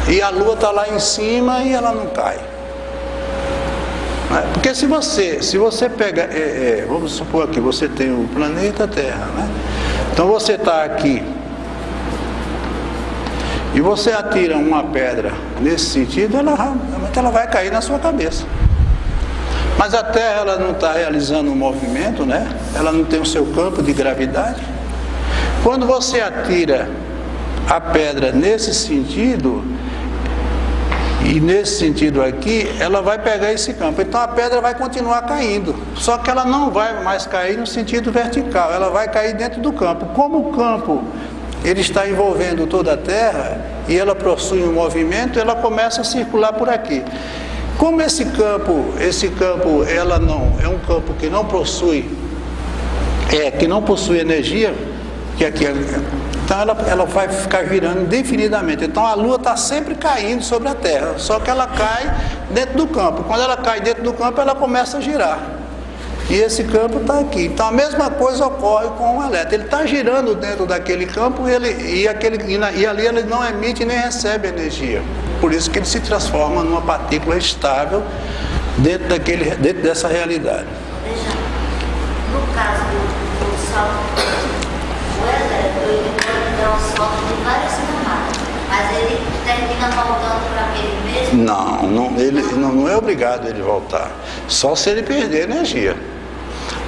E a Lua está lá em cima e ela não cai. Porque se você pega, vamos supor aqui, você tem o planeta Terra, né? Então você está aqui e você atira uma pedra nesse sentido, ela vai cair na sua cabeça. Mas a Terra, ela não está realizando um movimento, né? Ela não tem o seu campo de gravidade. Quando você atira a pedra nesse sentido, e nesse sentido aqui, ela vai pegar esse campo. Então a pedra vai continuar caindo. Só que ela não vai mais cair no sentido vertical. Ela vai cair dentro do campo. Como o campo, ele está envolvendo toda a Terra, e ela possui um movimento, ela começa a circular por aqui. Como esse campo, ela não é um campo que não possui energia, que aqui então ela vai ficar girando indefinidamente. Então a Lua está sempre caindo sobre a Terra, só que ela cai dentro do campo. Quando ela cai dentro do campo, ela começa a girar. E esse campo está aqui. Então a mesma coisa ocorre com o elétron. Ele está girando dentro daquele campo e ali ele não emite nem recebe energia. Por isso que ele se transforma numa partícula estável dentro dessa realidade. Veja, no caso do salto, o elétron, ele pode dar um salto de várias camadas, mas ele termina voltando para aquele mesmo? Ele não é obrigado ele voltar, só se ele perder energia.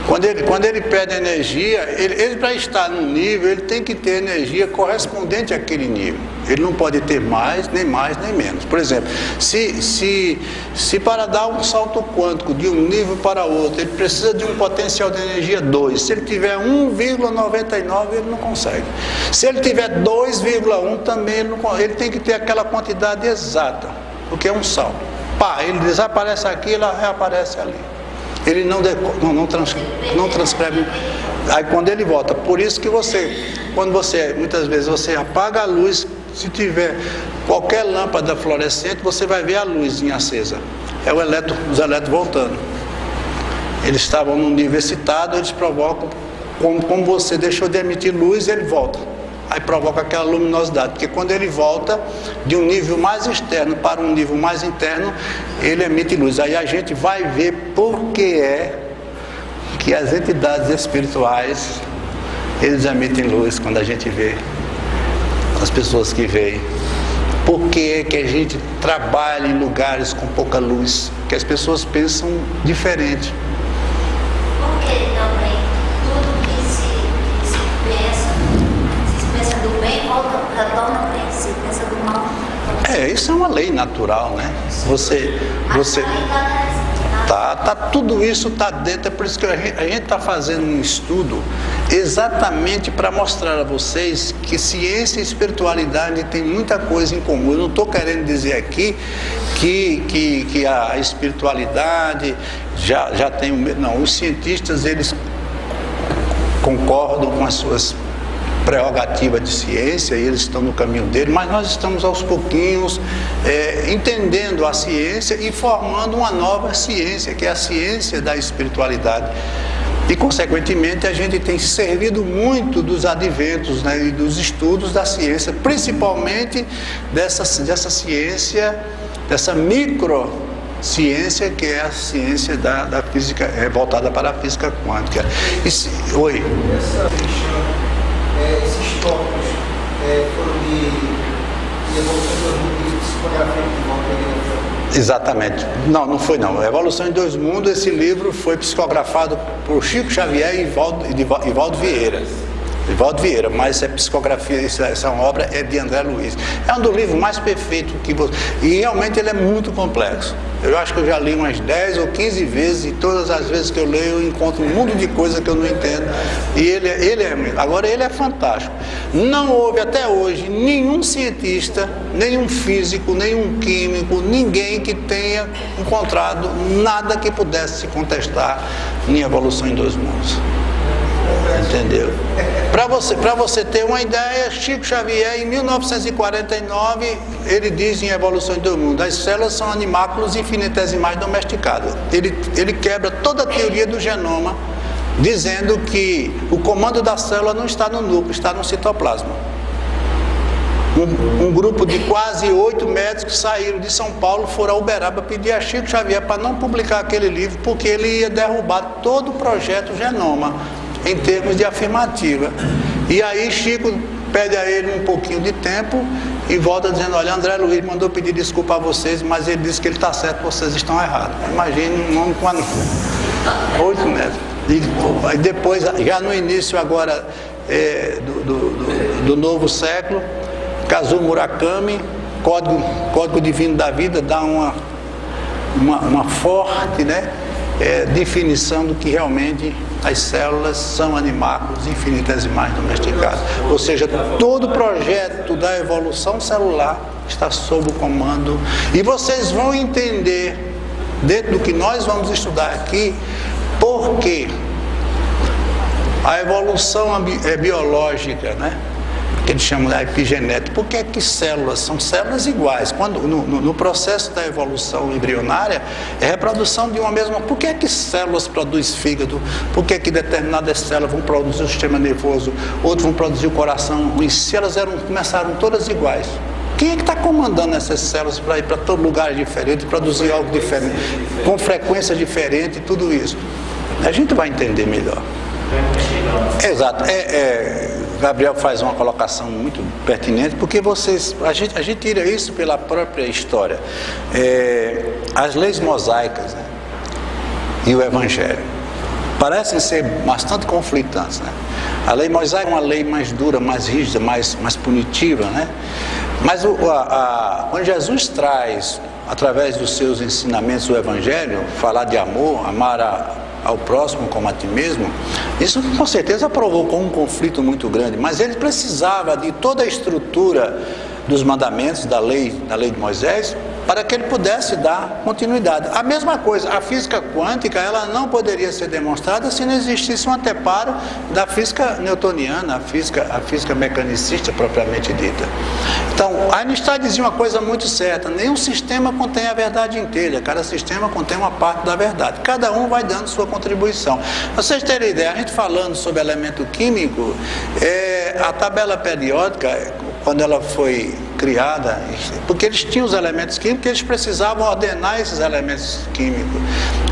Quando ele perde energia, ele para estar no nível, ele tem que ter energia correspondente àquele nível. Ele não pode ter mais, nem menos. Por exemplo, se para dar um salto quântico de um nível para outro, ele precisa de um potencial de energia 2. Se ele tiver 1,99, ele não consegue. Se ele tiver 2,1, também ele tem que ter aquela quantidade exata, porque é um salto. Ele desaparece aqui, ela reaparece ali. Ele não transcreve. Aí quando ele volta, por isso que muitas vezes você apaga a luz, se tiver qualquer lâmpada fluorescente, você vai ver a luzinha acesa. É os elétrons voltando. Eles estavam num nível excitado, eles provocam, como você deixou de emitir luz, ele volta. Aí provoca aquela luminosidade, porque quando ele volta de um nível mais externo para um nível mais interno, ele emite luz. Aí a gente vai ver por que é que as entidades espirituais, eles emitem luz quando a gente vê as pessoas que veem. Por que é que a gente trabalha em lugares com pouca luz? Que as pessoas pensam diferente. Porque também tudo que se pensa do bem, retorna para ele. Se pensa do mal, isso é uma lei natural, né? Você Tudo isso está dentro, é por isso que a gente está fazendo um estudo exatamente para mostrar a vocês que ciência e espiritualidade tem muita coisa em comum. Eu não estou querendo dizer aqui que a espiritualidade já tem o mesmo. Não, os cientistas, eles concordam com as suas prerrogativa de ciência, e eles estão no caminho dele, mas nós estamos aos pouquinhos entendendo a ciência e formando uma nova ciência, que é a ciência da espiritualidade. E, consequentemente, a gente tem servido muito dos adventos, né, e dos estudos da ciência, principalmente dessa ciência, dessa microciência, que é a ciência da física, voltada para a física quântica. Oi? Esses tópicos foram de evolução do mundo e psicografia de volta. Exatamente. Não foi não. Evolução em Dois Mundos, esse livro foi psicografado por Chico Xavier e Ivaldo Vieira. Mas é psicografia, essa obra é de André Luiz. É um dos livros mais perfeitos que você... E realmente ele é muito complexo. Eu acho que eu já li umas 10 ou 15 vezes, e todas as vezes que eu leio eu encontro um mundo de coisa que eu não entendo. E agora ele é fantástico. Não houve até hoje nenhum cientista, nenhum físico, nenhum químico, ninguém que tenha encontrado nada que pudesse se contestar em Evolução em Dois Mundos. Entendeu? Para você ter uma ideia, Chico Xavier, em 1949, ele diz em Evolução em Dois Mundos: as células são animáculos infinitesimais domesticados. Ele quebra toda a teoria do genoma, dizendo que o comando da célula não está no núcleo, está no citoplasma. Um grupo de quase 8 médicos saíram de São Paulo, foram a Uberaba pedir a Chico Xavier para não publicar aquele livro, porque ele ia derrubar todo o projeto Genoma em termos de afirmativa. E aí Chico pede a ele um pouquinho de tempo e volta dizendo: olha, André Luiz mandou pedir desculpa a vocês, mas ele disse que ele está certo, vocês estão errados. Imagine um homem com 8 metros. E depois, já no início agora do novo século, Kazuo Murakami, Código Divino da Vida, dá uma forte, né, definição do que realmente as células são animáculos infinitesimais domesticados. Ou seja, todo o projeto da evolução celular está sob o comando. E vocês vão entender, dentro do que nós vamos estudar aqui, por que a evolução biológica, né, que eles chamam de epigenética. Por que é que células são células iguais? Quando no processo da evolução embrionária, é reprodução de uma mesma. Por que é que células produzem fígado? Por que é que determinadas células vão produzir o sistema nervoso, outras vão produzir o coração? E se elas começaram todas iguais, quem é que está comandando essas células para ir para todo lugar diferente, produzir algo diferente, com frequência diferente, tudo isso? A gente vai entender melhor. Exato. Gabriel faz uma colocação muito pertinente, porque a gente tira isso pela própria história. As leis mosaicas, né, e o Evangelho parecem ser bastante conflitantes, né? A lei mosaica é uma lei mais dura, mais rígida, mais punitiva, né? Mas quando Jesus traz, através dos seus ensinamentos, o Evangelho, falar de amor, amar ao próximo como a ti mesmo, isso com certeza provocou um conflito muito grande, mas ele precisava de toda a estrutura dos mandamentos da lei de Moisés para que ele pudesse dar continuidade. A mesma coisa, a física quântica, ela não poderia ser demonstrada se não existisse um anteparo da física newtoniana, a física mecanicista propriamente dita. Então, Einstein dizia uma coisa muito certa: nenhum sistema contém a verdade inteira, cada sistema contém uma parte da verdade, cada um vai dando sua contribuição. Pra vocês terem ideia, a gente falando sobre elemento químico, a tabela periódica, quando ela foi criada, porque eles tinham os elementos químicos, eles precisavam ordenar esses elementos químicos,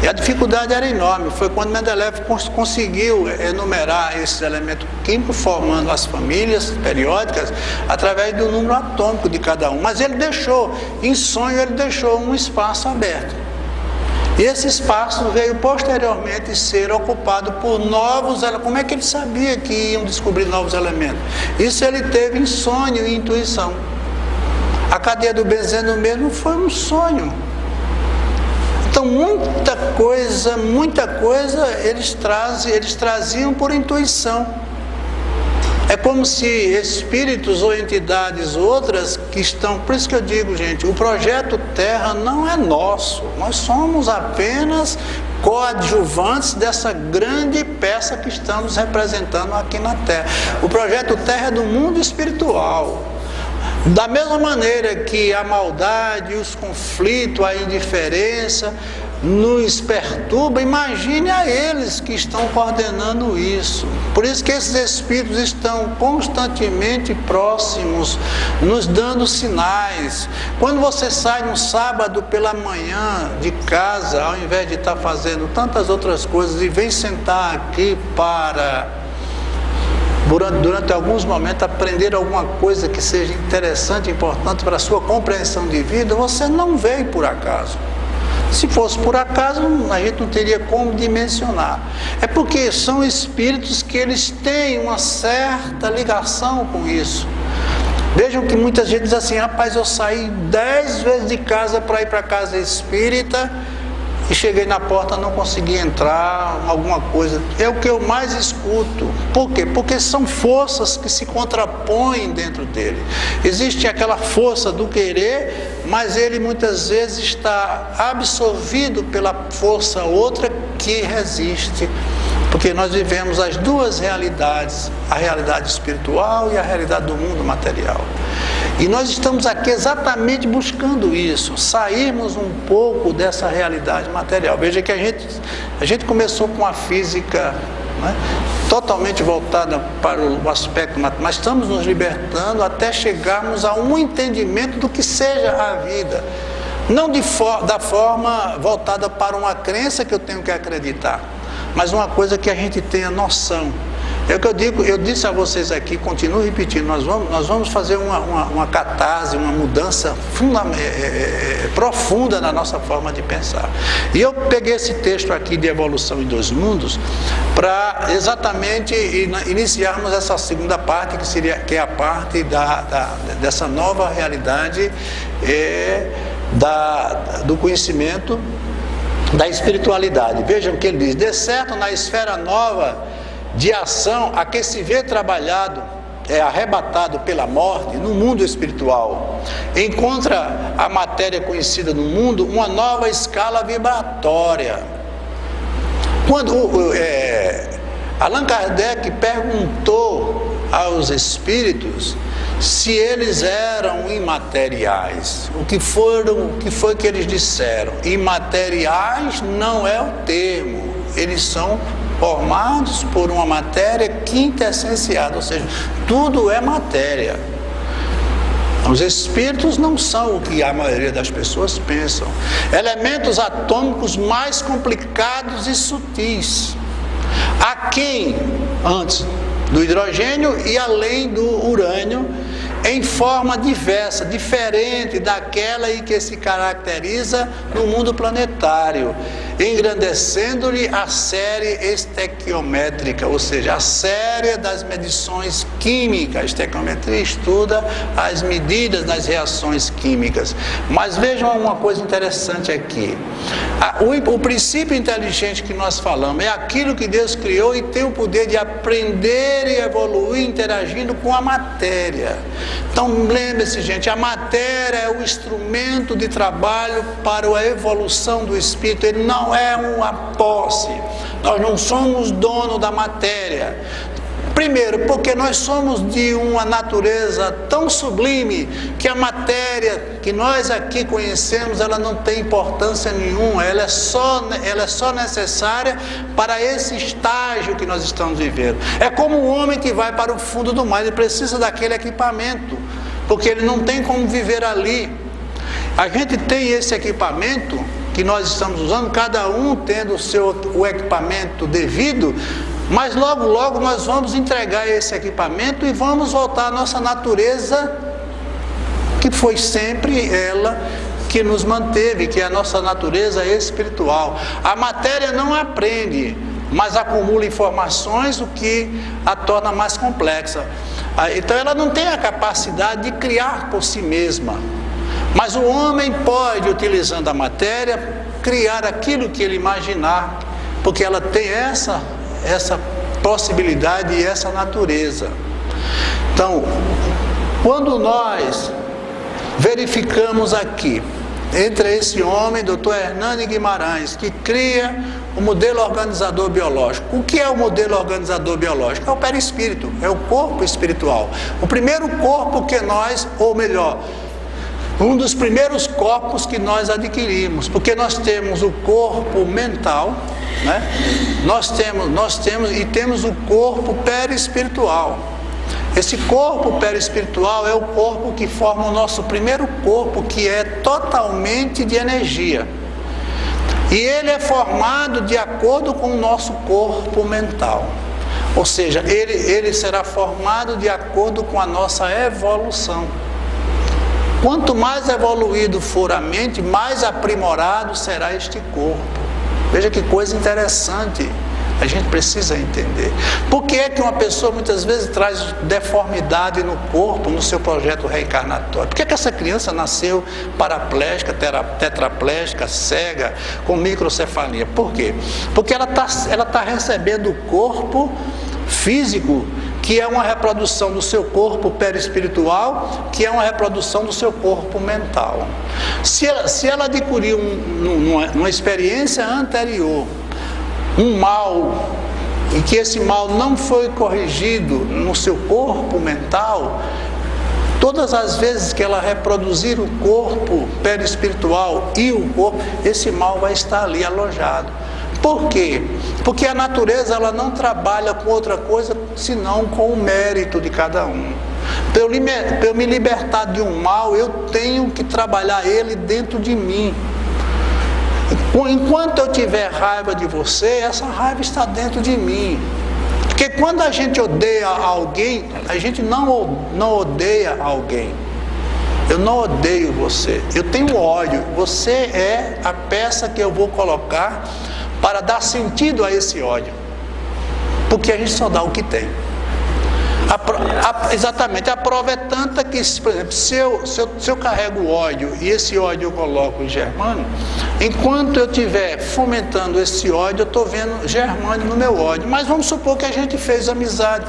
e a dificuldade era enorme. Foi quando Mendeleev conseguiu enumerar esses elementos químicos, formando as famílias periódicas através do número atômico de cada um. Mas ele deixou, em sonho, ele deixou um espaço aberto. E esse espaço veio posteriormente ser ocupado por novos elementos. Como é que ele sabia que iam descobrir novos elementos? Isso ele teve em sonho e intuição. A cadeia do benzeno mesmo foi um sonho. Então Então muita coisa eles traziam por intuição. É como se espíritos ou entidades outras que estão... Por isso que eu digo, gente, o projeto Terra não é nosso. Nós somos apenas coadjuvantes dessa grande peça que estamos representando aqui na Terra. O projeto Terra é do mundo espiritual. Da mesma maneira que a maldade, os conflitos, a indiferença nos perturba, imagine a eles que estão coordenando isso. Por isso que esses espíritos estão constantemente próximos, nos dando sinais. Quando você sai no sábado pela manhã de casa, ao invés de estar fazendo tantas outras coisas, e vem sentar aqui para, durante alguns momentos, aprender alguma coisa que seja interessante, importante para a sua compreensão de vida, você não veio por acaso. Se fosse por acaso, a gente não teria como dimensionar. É porque são espíritos que eles têm uma certa ligação com isso. Vejam que muita gente diz assim: rapaz, eu saí 10 vezes de casa para ir para a casa espírita e cheguei na porta, não consegui entrar, alguma coisa. É o que eu mais escuto. Por quê? Porque são forças que se contrapõem dentro dele. Existe aquela força do querer, mas ele muitas vezes está absorvido pela força outra que resiste. Porque nós vivemos as duas realidades, a realidade espiritual e a realidade do mundo material. E nós estamos aqui exatamente buscando isso, sairmos um pouco dessa realidade material. Veja que a gente começou com a física, né, totalmente voltada para o aspecto matemático, mas estamos nos libertando até chegarmos a um entendimento do que seja a vida. Não da forma voltada para uma crença que eu tenho que acreditar, mas uma coisa que a gente tenha noção. É o que eu digo, eu disse a vocês aqui, continuo repetindo, nós vamos fazer uma catarse, uma mudança profunda na nossa forma de pensar. E eu peguei esse texto aqui de Evolução em Dois Mundos para exatamente iniciarmos essa segunda parte, que é a parte dessa nova realidade do conhecimento da espiritualidade. Vejam que ele diz: de certo, na esfera nova de ação, a que se vê trabalhado, arrebatado pela morte no mundo espiritual, encontra a matéria conhecida no mundo uma nova escala vibratória. Quando Allan Kardec perguntou aos espíritos se eles eram imateriais, o que foi que eles disseram? Imateriais não é o termo, eles são formados por uma matéria quintessenciada, ou seja, tudo é matéria. Os espíritos não são o que a maioria das pessoas pensam. Elementos atômicos mais complicados e sutis, aquém antes do hidrogênio e além do urânio, em forma diversa, diferente daquela em que se caracteriza no mundo planetário, engrandecendo-lhe a série estequiométrica, ou seja, a série das medições químicas. A estequiometria estuda as medidas das reações químicas. Mas vejam uma coisa interessante aqui. O princípio inteligente que nós falamos é aquilo que Deus criou e tem o poder de aprender e evoluir interagindo com a matéria. Então lembre-se, gente, a matéria é o instrumento de trabalho para a evolução do espírito. Ele não é uma posse. Nós não somos dono da matéria. Primeiro, porque nós somos de uma natureza tão sublime que a matéria que nós aqui conhecemos, ela não tem importância nenhuma, ela é só necessária para esse estágio que nós estamos vivendo. É como o homem que vai para o fundo do mar, ele precisa daquele equipamento, porque ele não tem como viver ali. A gente tem esse equipamento que nós estamos usando, cada um tendo o equipamento devido, mas logo nós vamos entregar esse equipamento e vamos voltar à nossa natureza, que foi sempre ela que nos manteve, que é a nossa natureza espiritual. A matéria não aprende, mas acumula informações, o que a torna mais complexa. Então ela não tem a capacidade de criar por si mesma. Mas o homem pode, utilizando a matéria, criar aquilo que ele imaginar, porque ela tem essa possibilidade e essa natureza. Então, quando nós verificamos aqui, entre esse homem, Dr. Hernani Guimarães, que cria o modelo organizador biológico. O que é o modelo organizador biológico? É o perispírito, é o corpo espiritual. O primeiro corpo que nós, ou melhor, um dos primeiros corpos que nós adquirimos, porque nós temos o corpo mental, né? Nós temos o corpo perispiritual. Esse corpo perispiritual é o corpo que forma o nosso primeiro corpo, que é totalmente de energia. E ele é formado de acordo com o nosso corpo mental. Ou seja, ele será formado de acordo com a nossa evolução. Quanto mais evoluído for a mente, mais aprimorado será este corpo. Veja que coisa interessante. A gente precisa entender. Por que é que uma pessoa muitas vezes traz deformidade no corpo, no seu projeto reencarnatório? Por que é que essa criança nasceu paraplégica, tetraplégica, cega, com microcefalia? Por quê? Porque ela tá recebendo o corpo físico, que é uma reprodução do seu corpo perispiritual, que é uma reprodução do seu corpo mental. Se ela adquirir uma experiência anterior, um mal, e que esse mal não foi corrigido no seu corpo mental, todas as vezes que ela reproduzir o corpo perispiritual e o corpo, esse mal vai estar ali alojado. Por quê? Porque a natureza ela não trabalha com outra coisa senão com o mérito de cada um. Para eu me libertar de um mal, eu tenho que trabalhar ele dentro de mim. Enquanto eu tiver raiva de você, essa raiva está dentro de mim. Porque quando a gente odeia alguém, a gente não odeia alguém. Eu não odeio você, eu tenho ódio. Você é a peça que eu vou colocar para dar sentido a esse ódio. Porque a gente só dá o que tem. Exatamente, a prova é tanta que, por exemplo, se eu carrego ódio e esse ódio eu coloco em Germânio, enquanto eu estiver fomentando esse ódio, eu estou vendo Germânio no meu ódio. Mas vamos supor que a gente fez uma amizade,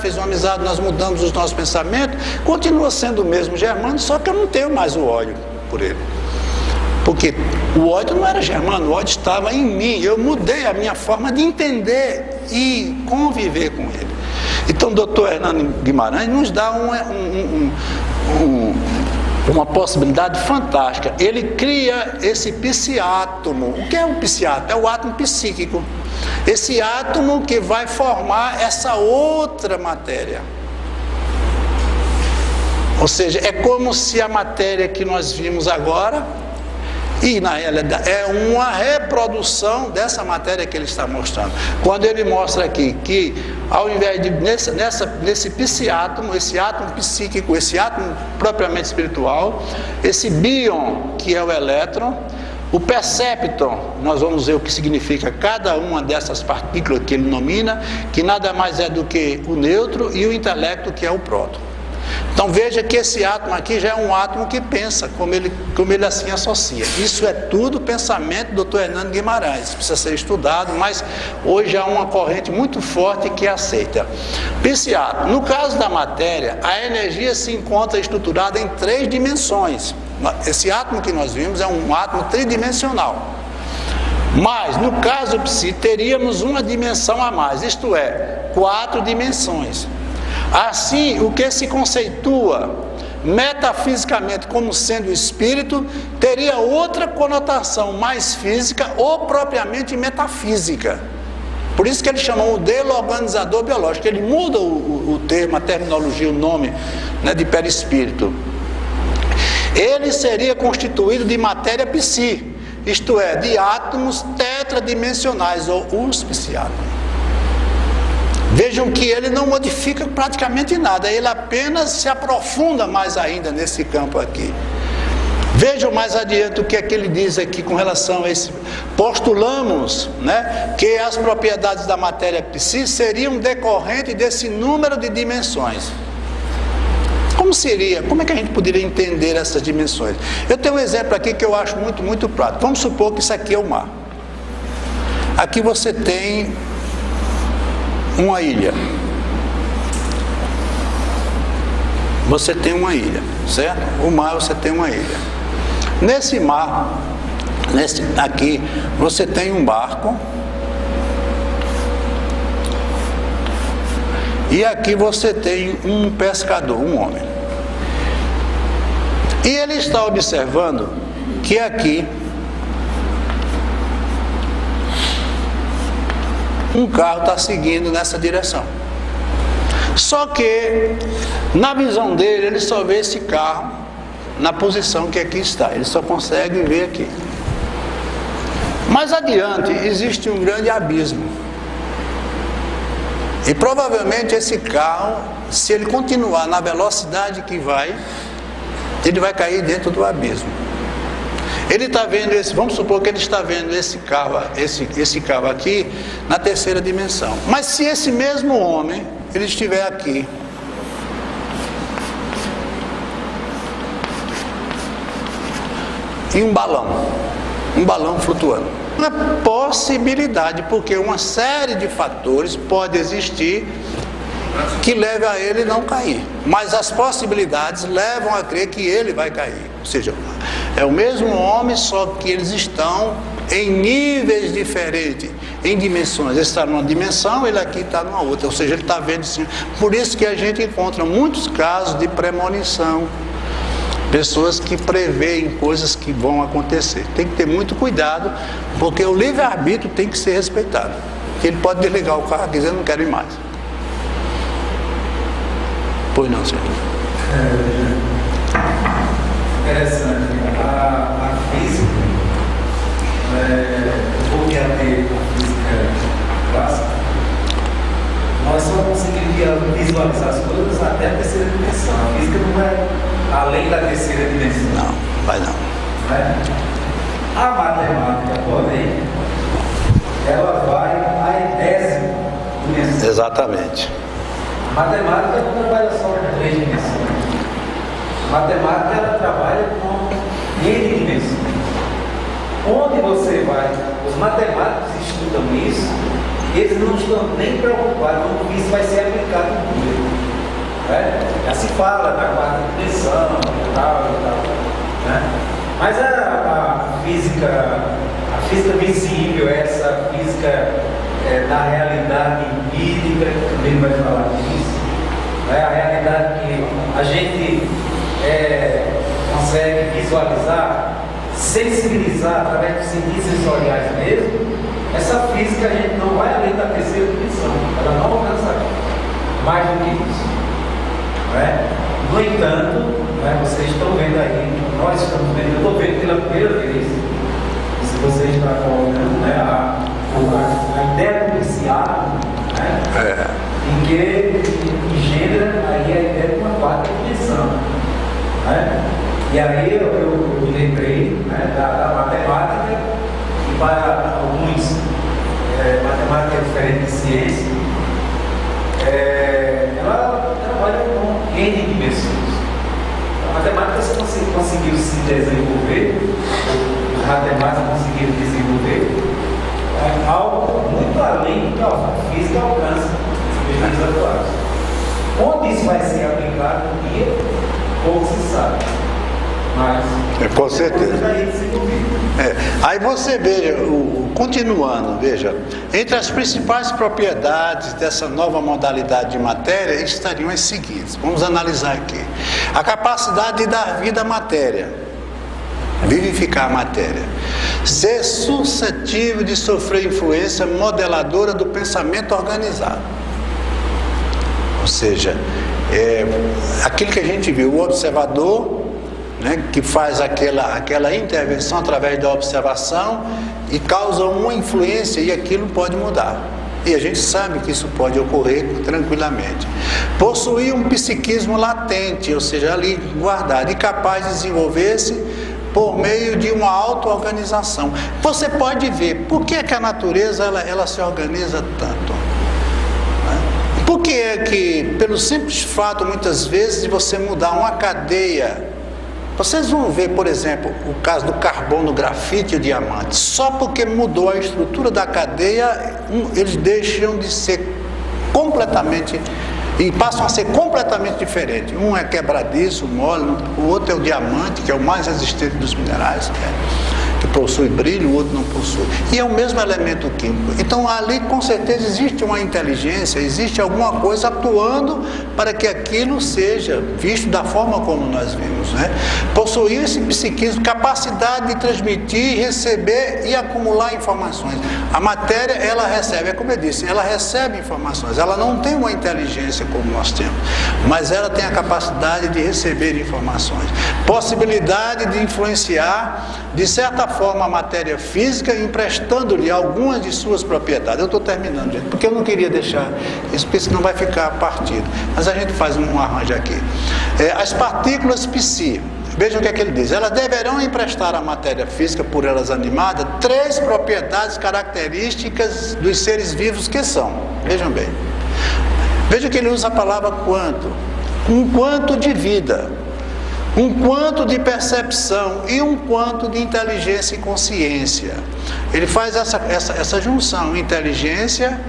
nós mudamos os nossos pensamentos, continua sendo o mesmo Germânio, só que eu não tenho mais o ódio por ele. Porque o ódio não era Germânio, o ódio estava em mim. Eu mudei a minha forma de entender e conviver com ele. Então, o Dr. Hernani Guimarães nos dá uma possibilidade fantástica. Ele cria esse psiátomo. O que é um psiátomo? É o átomo psíquico. Esse átomo que vai formar essa outra matéria. Ou seja, é como se a matéria que nós vimos agora, e na realidade é uma reprodução dessa matéria que ele está mostrando. Quando ele mostra aqui que ao invés de nesse psiátomo, esse átomo psíquico, esse átomo propriamente espiritual, esse bion, que é o elétron, o percepton, nós vamos ver o que significa cada uma dessas partículas que ele nomina, que nada mais é do que o nêutron, e o intelecto, que é o próton. Então veja que esse átomo aqui já é um átomo que pensa, como ele assim associa. Isso é tudo pensamento do Dr. Hernani Guimarães, precisa ser estudado, mas hoje há uma corrente muito forte que aceita. Psiátomo. No caso da matéria, a energia se encontra estruturada em 3 dimensões. Esse átomo que nós vimos é um átomo tridimensional. Mas no caso psi, teríamos uma dimensão a mais, isto é, 4 dimensões. Assim, o que se conceitua metafisicamente como sendo espírito, teria outra conotação mais física ou propriamente metafísica. Por isso que ele chamou o modelo organizador biológico. Ele muda o termo, a terminologia, o nome, né, de perispírito. Ele seria constituído de matéria psi, isto é, de átomos tetradimensionais, ou os psiátomos. Vejam que ele não modifica praticamente nada, ele apenas se aprofunda mais ainda nesse campo aqui. Vejam mais adiante o que é que ele diz aqui com relação a esse. Postulamos, né, que as propriedades da matéria psi seriam decorrentes desse número de dimensões. Como seria? Como é que a gente poderia entender essas dimensões? Eu tenho um exemplo aqui que eu acho muito prático. Vamos supor que isso aqui é o mar. Aqui você tem uma ilha. Você tem uma ilha, certo? O mar, você tem uma ilha. Nesse mar, aqui, você tem um barco. E aqui você tem um pescador, um homem. E ele está observando que aqui um carro está seguindo nessa direção. Só que, na visão dele, ele só vê esse carro na posição que aqui está. Ele só consegue ver aqui. Mais adiante, existe um grande abismo. E provavelmente esse carro, se ele continuar na velocidade que vai, ele vai cair dentro do abismo. Ele está vendo vamos supor que ele está vendo esse carro aqui na terceira dimensão. Mas se esse mesmo homem, ele estiver aqui, em um balão flutuando. Uma possibilidade, porque uma série de fatores pode existir que leve a ele não cair. Mas as possibilidades levam a crer que ele vai cair. Ou seja, é o mesmo homem, só que eles estão em níveis diferentes, em dimensões. Ele está numa dimensão, ele aqui está numa outra. Ou seja, ele está vendo assim. Por isso que a gente encontra muitos casos de premonição. Pessoas que preveem coisas que vão acontecer. Tem que ter muito cuidado, porque o livre-arbítrio tem que ser respeitado. Ele pode desligar o carro e dizer, não quero ir mais. Pois não, senhor. Interessante. A física, porque a física clássica, nós só conseguiríamos visualizar as coisas até a terceira dimensão. A física não é além da terceira dimensão. Não, vai não. A matemática, porém, ela vai à 10ª dimensão. Exatamente. A matemática não trabalha só com 3 dimensões. A matemática ela trabalha com N dimensões. Onde você vai, os matemáticos estudam isso, eles não estão nem preocupados como isso vai ser aplicado no mundo. Já se fala da 4ª dimensão e tal. Mas a física visível, essa física da realidade empírica, que também vai falar disso, a realidade que a gente consegue visualizar, sensibilizar através dos sentidos sensoriais mesmo. Essa física a gente não vai além da terceira dimensão, ela não alcança mais do que isso. No entanto, vocês estão vendo aí, nós estamos vendo, eu estou vendo pela primeira vez, se você está colocando a ideia do iniciado, em que gera aí a ideia de uma 4ª dimensão. E aí eu me lembrei da matemática, que para alguns matemática é diferente de ciência, ela trabalha com N dimensões. A matemática conseguiu se desenvolver, os matemáticos conseguiram desenvolver algo muito além do que a física alcança nos dias atuais. Onde isso vai ser aplicado um dia, pouco se sabe. Mas com certeza. Aí você veja, continuando, veja, entre as principais propriedades dessa nova modalidade de matéria estariam as seguintes. Vamos analisar aqui. A capacidade de dar vida à matéria, vivificar a matéria, ser suscetível de sofrer influência modeladora do pensamento organizado. Ou seja, aquilo que a gente viu, o observador, que faz aquela intervenção através da observação e causa uma influência e aquilo pode mudar. E a gente sabe que isso pode ocorrer tranquilamente. Possuir um psiquismo latente, ou seja, ali guardado e capaz de desenvolver-se por meio de uma auto-organização. Você pode ver por que a natureza ela se organiza tanto. Por que é que, pelo simples fato, muitas vezes, de você mudar uma cadeia, Vocês vão ver, por exemplo, o caso do carbono, grafite e o diamante. Só porque mudou a estrutura da cadeia, eles deixam de ser completamente, e passam a ser completamente diferentes. Um é quebradiço, mole, o outro é o diamante, que é o mais resistente dos minerais, que possui brilho, o outro não possui. E é o mesmo elemento químico. Então ali com certeza existe uma inteligência, existe alguma coisa atuando para que aquilo seja visto da forma como nós vimos, né? Possuir esse psiquismo, capacidade de transmitir, receber e acumular informações. A matéria, ela recebe, é como eu disse, ela recebe informações, ela não tem uma inteligência como nós temos, mas ela tem a capacidade de receber informações, possibilidade de influenciar de certa forma a matéria física, emprestando-lhe algumas de suas propriedades. Eu estou terminando, gente, porque eu não queria deixar isso, porque senão vai ficar partido. Mas a gente faz um arranjo aqui. As partículas psi, vejam o que é que ele diz. Elas deverão emprestar à matéria física, por elas animada, 3 propriedades características dos seres vivos que são. Vejam bem. Vejam que ele usa a palavra quanto. Um quanto de vida, um quanto de percepção e um quanto de inteligência e consciência. Ele faz essa junção, inteligência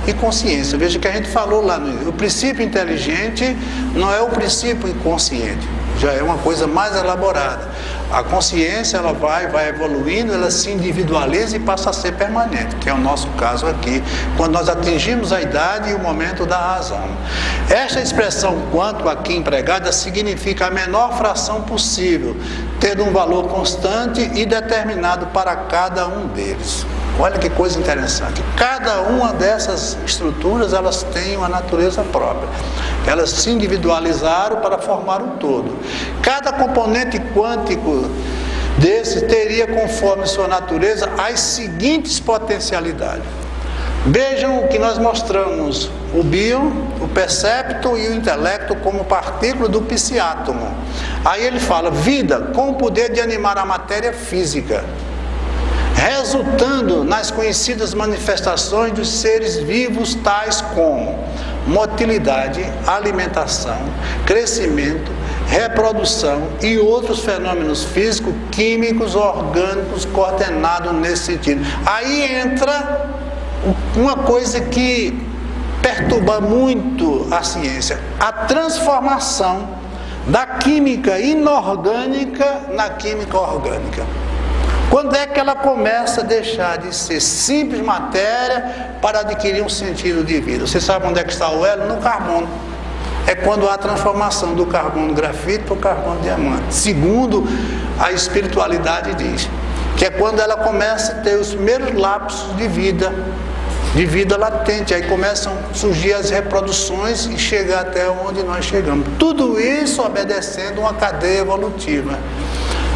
e consciência. Veja que a gente falou lá no... O princípio inteligente não é o princípio inconsciente, já é uma coisa mais elaborada. A consciência, ela vai evoluindo, ela se individualiza e passa a ser permanente, que é o nosso caso aqui, quando nós atingimos a idade e o momento da razão. Esta expressão quanto aqui empregada significa a menor fração possível, tendo um valor constante e determinado para cada um deles. Olha que coisa interessante. Cada uma dessas estruturas, elas têm uma natureza própria. Elas se individualizaram para formar um todo. Cada componente quântico desse teria, conforme sua natureza, as seguintes potencialidades. Vejam que nós mostramos o bio, o percepto e o intelecto como partícula do psiátomo. Aí ele fala, vida com o poder de animar a matéria física, resultando nas conhecidas manifestações dos seres vivos, tais como motilidade, alimentação, crescimento, reprodução e outros fenômenos físicos, químicos, orgânicos, coordenados nesse sentido. Aí entra uma coisa que perturba muito a ciência, a transformação da química inorgânica na química orgânica. Quando é que ela começa a deixar de ser simples matéria para adquirir um sentido de vida? Você sabe onde é que está o elo? No carbono. É quando há a transformação do carbono grafite para o carbono diamante. Segundo a espiritualidade diz, que é quando ela começa a ter os primeiros lapsos de vida latente. Aí começam a surgir as reproduções e chegar até onde nós chegamos. Tudo isso obedecendo uma cadeia evolutiva.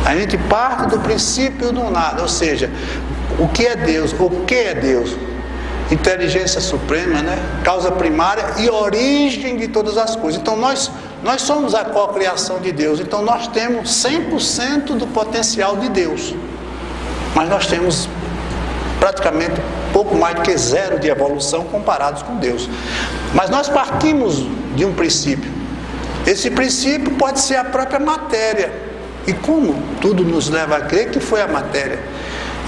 A gente parte do princípio do nada, ou seja, o que é Deus? O que é Deus? Inteligência suprema, né? Causa primária e origem de todas as coisas. Então nós somos a cocriação de Deus, então nós temos 100% do potencial de Deus, mas nós temos praticamente pouco mais do que 0 de evolução comparados com Deus. Mas nós partimos de um princípio. Esse princípio pode ser a própria matéria. E como tudo nos leva a crer que foi a matéria.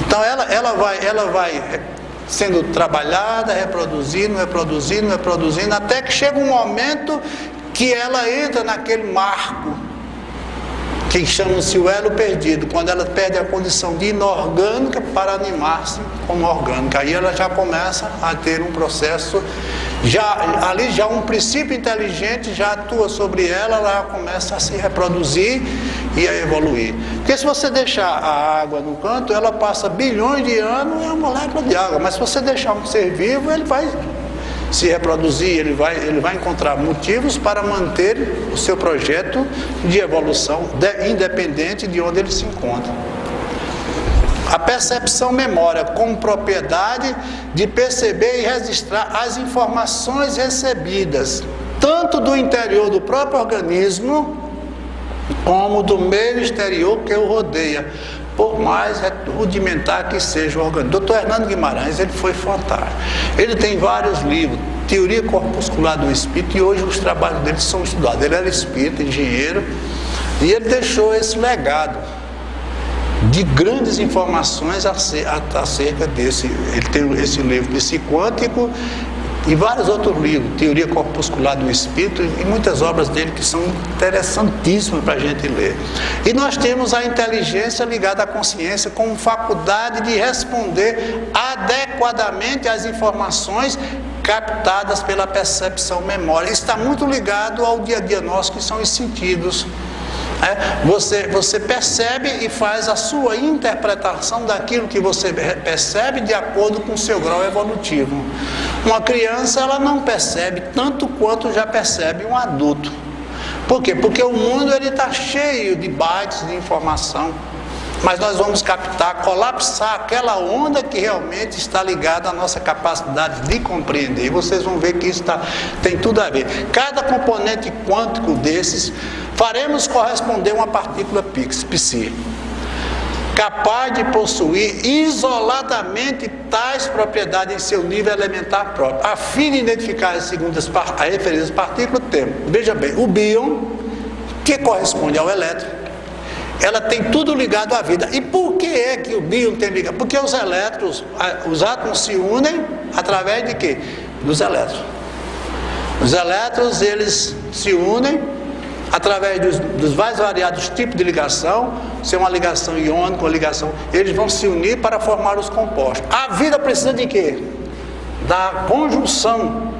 Então ela vai sendo trabalhada, reproduzindo, até que chega um momento que ela entra naquele marco que chama-se o elo perdido, quando ela perde a condição de inorgânica para animar-se como orgânica. Aí ela já começa a ter um processo, ali já um princípio inteligente já atua sobre ela, ela começa a se reproduzir e a evoluir. Porque se você deixar a água no canto, ela passa bilhões de anos e é uma molécula de água, mas se você deixar um ser vivo, ele vai se reproduzir, ele vai encontrar motivos para manter o seu projeto de evolução, independente de onde ele se encontra. A percepção memória como propriedade de perceber e registrar as informações recebidas, tanto do interior do próprio organismo, como do meio exterior que o rodeia, por mais rudimentar que seja o organismo. Dr. Hernando Guimarães, ele foi fantástico. Ele tem vários livros, Teoria Corpuscular do Espírito, e hoje os trabalhos dele são estudados. Ele era espírita, engenheiro, E ele deixou esse legado de grandes informações acerca desse. Ele tem esse livro Psiquântico e vários outros livros, Teoria Corpuscular do Espírito, e muitas obras dele que são interessantíssimas para a gente ler. E nós temos a inteligência ligada à consciência como faculdade de responder adequadamente às informações captadas pela percepção memória. Isso está muito ligado ao dia a dia nosso, que são os sentidos. Você percebe e faz a sua interpretação daquilo que você percebe de acordo com o seu grau evolutivo. Uma criança, ela não percebe tanto quanto já percebe um adulto. Por quê? Porque o mundo está cheio de bytes de informação. Mas nós vamos captar, colapsar aquela onda que realmente está ligada à nossa capacidade de compreender. E vocês vão ver que isso tem tudo a ver. Cada componente quântico desses, faremos corresponder uma partícula psi, capaz de possuir isoladamente tais propriedades em seu nível elementar próprio. A fim de identificar as referidas partículas, temos, veja bem, o bíon, que corresponde ao elétron. Ela tem tudo ligado à vida. E por que é que o bíon tem ligado? Porque os elétrons, os átomos se unem através de quê? Dos elétrons. Os elétrons, eles se unem através dos mais variados tipos de ligação, se é uma ligação iônica, uma ligação, eles vão se unir para formar os compostos. A vida precisa de quê? Da conjunção,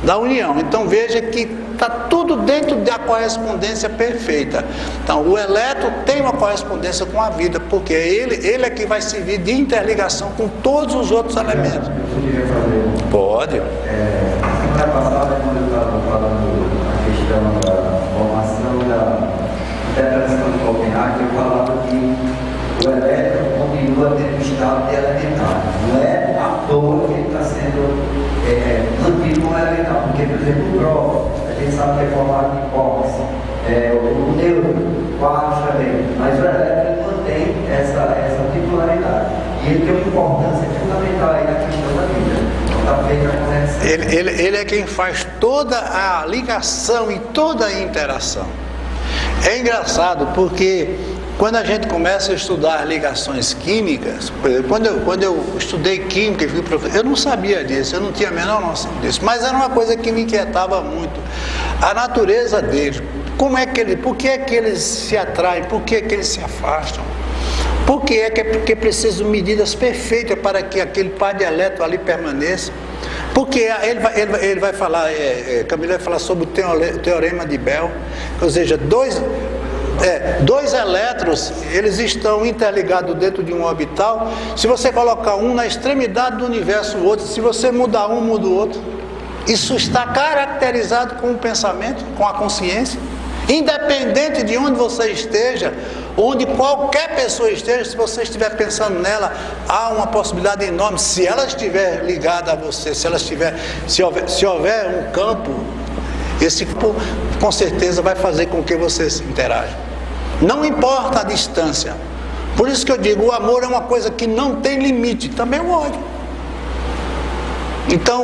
da união. Então veja que está tudo dentro da correspondência perfeita. Então o elétron tem uma correspondência com a vida, porque ele é que vai servir de interligação com todos os outros elementos. Eu poderia fazer? Pode. Semana passada, quando eu estava falando a questão da formação da interpretação de Copenhague, eu falava que o elétron continua tendo estado de elementar. Não é à toa que ele está sendo mantido como elementar, porque, por exemplo, o próprio, a gente sabe que é formado de corpos, o neutro, quartos também, mas o elétron mantém essa titularidade. E ele tem uma importância fundamental aí na questão da vida. Ele é quem faz toda a ligação e toda a interação. É engraçado porque quando a gente começa a estudar ligações químicas, por exemplo, quando eu estudei química e fui professor, eu não sabia disso, eu não tinha a menor noção disso, mas era uma coisa que me inquietava muito. A natureza deles, por que é que eles se atraem, por que é que eles se afastam? Porque precisam medidas perfeitas para que aquele par de elétrons ali permaneça. Porque ele vai falar, Camilo vai falar sobre o teorema de Bell, ou seja, dois elétrons, eles estão interligados dentro de um orbital. Se você colocar um na extremidade do universo, o outro, se você mudar um, muda o outro. Isso está caracterizado com o pensamento, com a consciência. Independente de onde você esteja, onde qualquer pessoa esteja, se você estiver pensando nela, há uma possibilidade enorme, se ela estiver ligada a você, se houver um campo, esse campo com certeza vai fazer com que você se interaja. Não importa a distância. Por isso que eu digo, o amor é uma coisa que não tem limite, também o ódio. Então,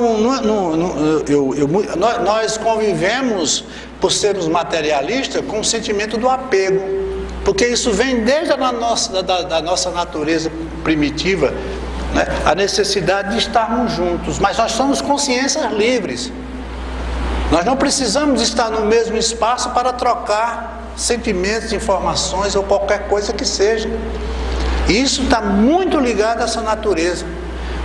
nós convivemos, por sermos materialistas, com o sentimento do apego, porque isso vem desde da nossa natureza primitiva, né? A necessidade de estarmos juntos, mas nós somos consciências livres. Nós não precisamos estar no mesmo espaço para trocar sentimentos, informações ou qualquer coisa que seja. E isso está muito ligado a essa natureza.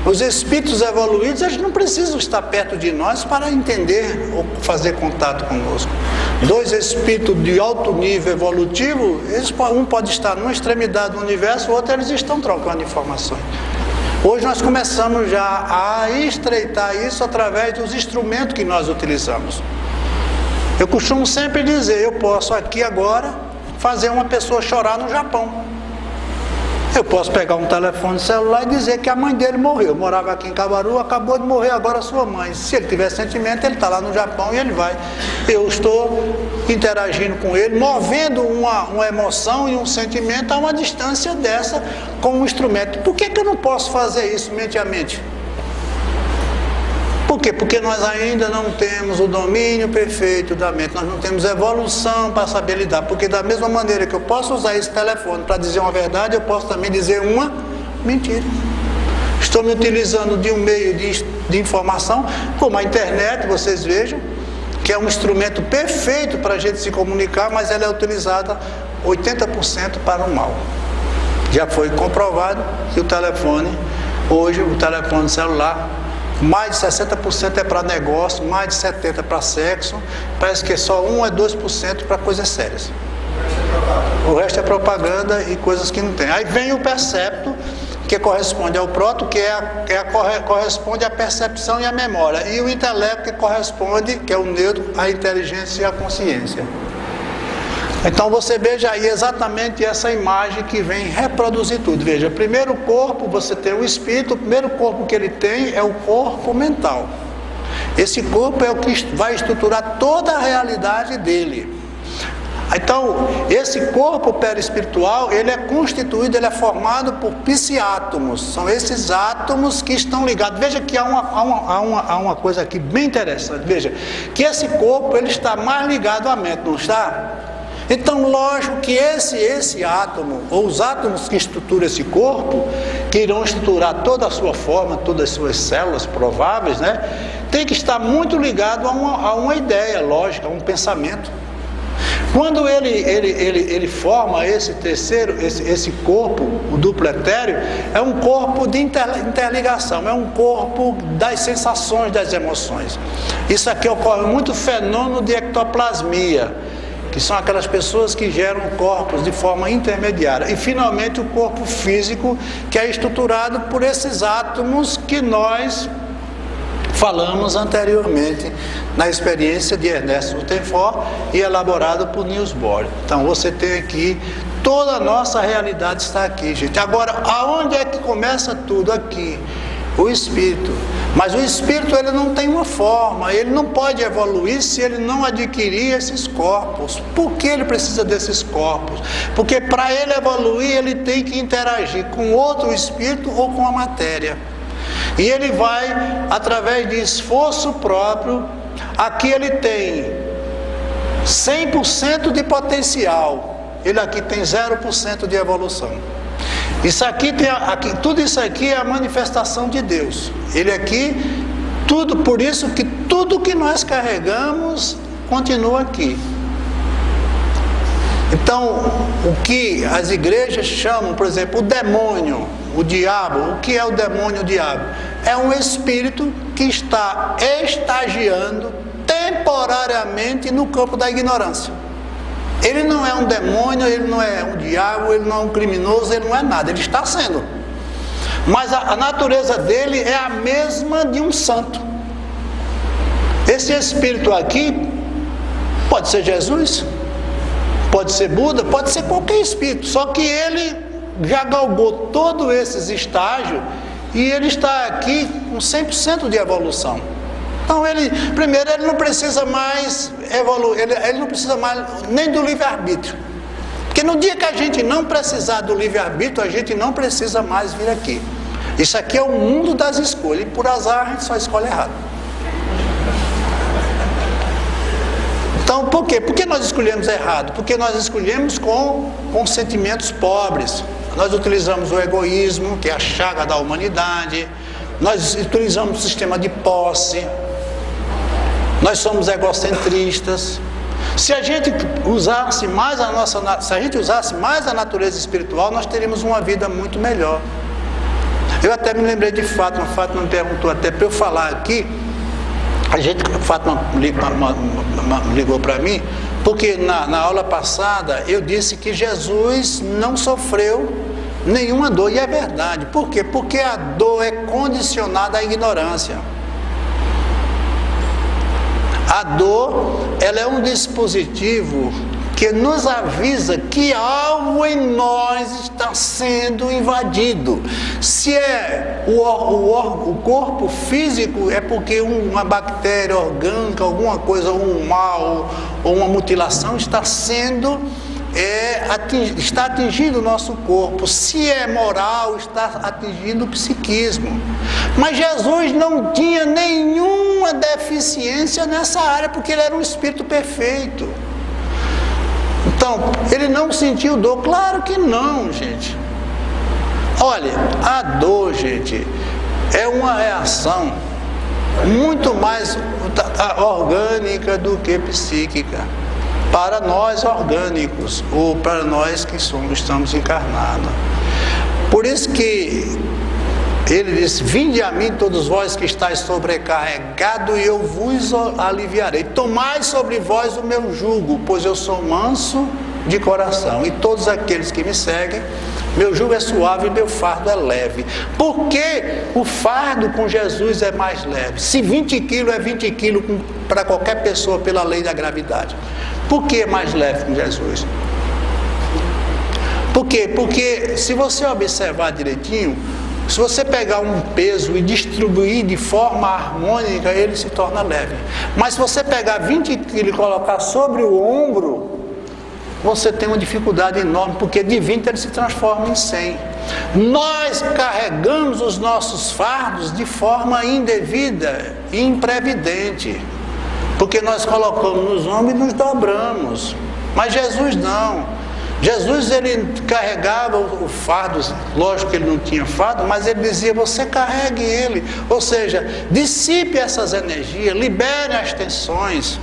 Os espíritos evoluídos, eles não precisam estar perto de nós para entender ou fazer contato conosco. Dois espíritos de alto nível evolutivo, um pode estar numa extremidade do universo, o outro eles estão trocando informações. Hoje nós começamos já a estreitar isso através dos instrumentos que nós utilizamos. Eu costumo sempre dizer, eu posso aqui agora fazer uma pessoa chorar no Japão. Eu posso pegar um telefone celular e dizer que a mãe dele morreu. Eu morava aqui em Cabaru, acabou de morrer agora a sua mãe. Se ele tiver sentimento, ele está lá no Japão e ele vai. Eu estou interagindo com ele, movendo uma emoção e um sentimento a uma distância dessa com um instrumento. Por que eu não posso fazer isso mente a mente? Por quê? Porque nós ainda não temos o domínio perfeito da mente, nós não temos evolução para saber lidar. Porque da mesma maneira que eu posso usar esse telefone para dizer uma verdade, eu posso também dizer uma mentira. Estou me utilizando de um meio de informação, como a internet, vocês vejam, que é um instrumento perfeito para a gente se comunicar, mas ela é utilizada 80% para o mal. Já foi comprovado que o telefone, hoje o telefone celular, mais de 60% é para negócio, mais de 70% para sexo, parece que só 1 a 2% para coisas sérias. O resto é propaganda e coisas que não tem. Aí vem o percepto, que corresponde ao próton, que corresponde à percepção e à memória, e o intelecto, que corresponde, que é o neutro, à inteligência e à consciência. Então você veja aí exatamente essa imagem que vem reproduzir tudo. Veja, primeiro corpo, você tem o espírito, o primeiro corpo que ele tem é o corpo mental. Esse corpo é o que vai estruturar toda a realidade dele. Então, esse corpo perispiritual, ele é constituído, ele é formado por psiátomos. São esses átomos que estão ligados. Veja que há uma coisa aqui bem interessante. Veja, que esse corpo, ele está mais ligado à mente, não está? Então, lógico que esse átomo, ou os átomos que estruturam esse corpo, que irão estruturar toda a sua forma, todas as suas células prováveis, né? Tem que estar muito ligado a uma ideia lógica, a um pensamento. Quando ele forma esse corpo, o duplo etéreo, é um corpo de interligação, é um corpo das sensações, das emoções. Isso aqui ocorre muito fenômeno de ectoplasmia, que são aquelas pessoas que geram corpos de forma intermediária. E finalmente o corpo físico, que é estruturado por esses átomos que nós falamos anteriormente na experiência de Ernesto Rutherford e elaborado por Niels Bohr. Então você tem aqui, toda a nossa realidade está aqui, gente. Agora, aonde é que começa tudo? Aqui, o espírito. Mas o espírito, ele não tem uma forma, ele não pode evoluir se ele não adquirir esses corpos. Por que ele precisa desses corpos? Porque para ele evoluir, ele tem que interagir com outro espírito ou com a matéria. E ele vai, através de esforço próprio, aqui ele tem 100% de potencial, ele aqui tem 0% de evolução. Isso aqui tudo isso aqui é a manifestação de Deus. Ele aqui, tudo, por isso que tudo que nós carregamos continua aqui. Então, o que as igrejas chamam, por exemplo, o demônio, o diabo, o que é o demônio, o diabo? É um espírito que está estagiando temporariamente no campo da ignorância. Ele não é um demônio, ele não é um diabo, ele não é um criminoso, ele não é nada, ele está sendo. Mas a natureza dele é a mesma de um santo. Esse espírito aqui pode ser Jesus, pode ser Buda, pode ser qualquer espírito, só que ele já galgou todos esses estágios e ele está aqui com 100% de evolução. Então primeiro ele não precisa mais evoluir, ele não precisa mais nem do livre-arbítrio. Porque no dia que a gente não precisar do livre-arbítrio, a gente não precisa mais vir aqui. Isso aqui é o mundo das escolhas, e por azar a gente só escolhe errado. Então, por quê? Por que nós escolhemos errado? Porque nós escolhemos com sentimentos pobres. Nós utilizamos o egoísmo, que é a chaga da humanidade. Nós utilizamos o sistema de posse. Nós somos egocentristas. Se a gente usasse mais a natureza espiritual, nós teríamos uma vida muito melhor. Eu até me lembrei de Fátima. Fátima me perguntou até para eu falar aqui. Fátima ligou para mim, porque na aula passada eu disse que Jesus não sofreu nenhuma dor, e é verdade. Por quê? Porque a dor é condicionada à ignorância. A dor, ela é um dispositivo que nos avisa que algo em nós está sendo invadido. Se é o corpo físico, é porque uma bactéria orgânica, alguma coisa, ou um mal, ou uma mutilação está sendo está atingindo o nosso corpo. Se é moral, está atingindo o psiquismo. Mas Jesus não tinha nenhuma deficiência nessa área, porque ele era um espírito perfeito. Então, ele não sentiu dor? Claro que não, gente. Olha, a dor, gente, é uma reação muito mais orgânica do que psíquica. Para nós orgânicos, ou para nós que estamos encarnados. Por isso que ele disse: vinde a mim todos vós que estáis sobrecarregados, e eu vos aliviarei. Tomai sobre vós o meu jugo, pois eu sou manso de coração, e todos aqueles que me seguem, meu jugo é suave e meu fardo é leve. Porque o fardo com Jesus é mais leve. Se 20 quilos é 20 quilos para qualquer pessoa pela lei da gravidade. Por que é mais leve com Jesus? Por quê? Porque se você observar direitinho, se você pegar um peso e distribuir de forma harmônica, ele se torna leve. Mas se você pegar 20 quilos e colocar sobre o ombro, você tem uma dificuldade enorme, porque de 20 ele se transforma em 100. Nós carregamos os nossos fardos de forma indevida e imprevidente, porque nós colocamos nos ombros e nos dobramos. Mas Jesus não. Jesus, ele carregava o fardo. Lógico que ele não tinha fardo, mas ele dizia: você carregue ele. Ou seja, dissipe essas energias, libere as tensões,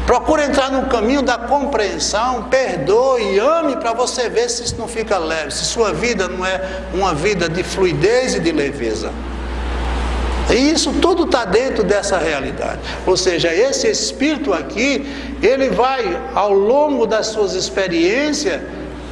procure entrar no caminho da compreensão, perdoe, ame, para você ver se isso não fica leve, se sua vida não é uma vida de fluidez e de leveza. E isso tudo está dentro dessa realidade. Ou seja, esse espírito aqui, ele vai ao longo das suas experiências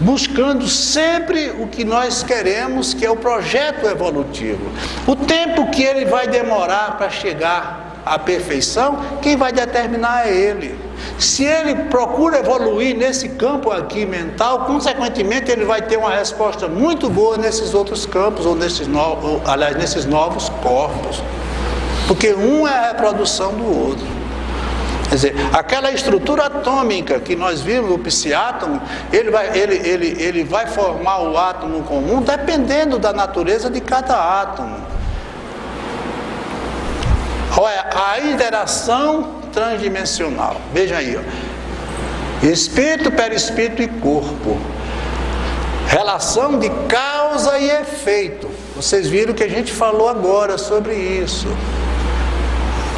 buscando sempre o que nós queremos, que é o projeto evolutivo. O tempo que ele vai demorar para chegar à perfeição, quem vai determinar é ele. Se ele procura evoluir nesse campo aqui mental, consequentemente ele vai ter uma resposta muito boa nesses outros campos, ou nesses novos corpos. Porque um é a reprodução do outro. Quer dizer, aquela estrutura atômica que nós vimos no psiátomo, ele vai formar o átomo comum dependendo da natureza de cada átomo. Olha, a interação transdimensional. Veja aí, ó. Espírito, perispírito e corpo. Relação de causa e efeito. Vocês viram que a gente falou agora sobre isso.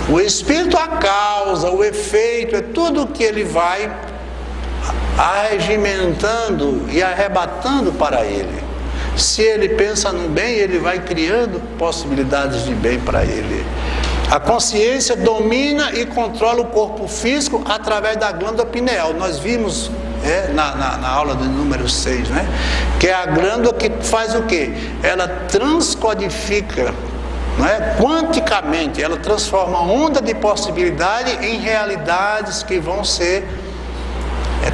O espírito, a causa, o efeito, é tudo que ele vai arregimentando e arrebatando para ele. Se ele pensa no bem, ele vai criando possibilidades de bem para ele. A consciência domina e controla o corpo físico através da glândula pineal. Nós vimos na aula do número 6, né? Que é a glândula que faz o quê? Ela transcodifica, não é? Quanticamente, ela transforma onda de possibilidade em realidades que vão ser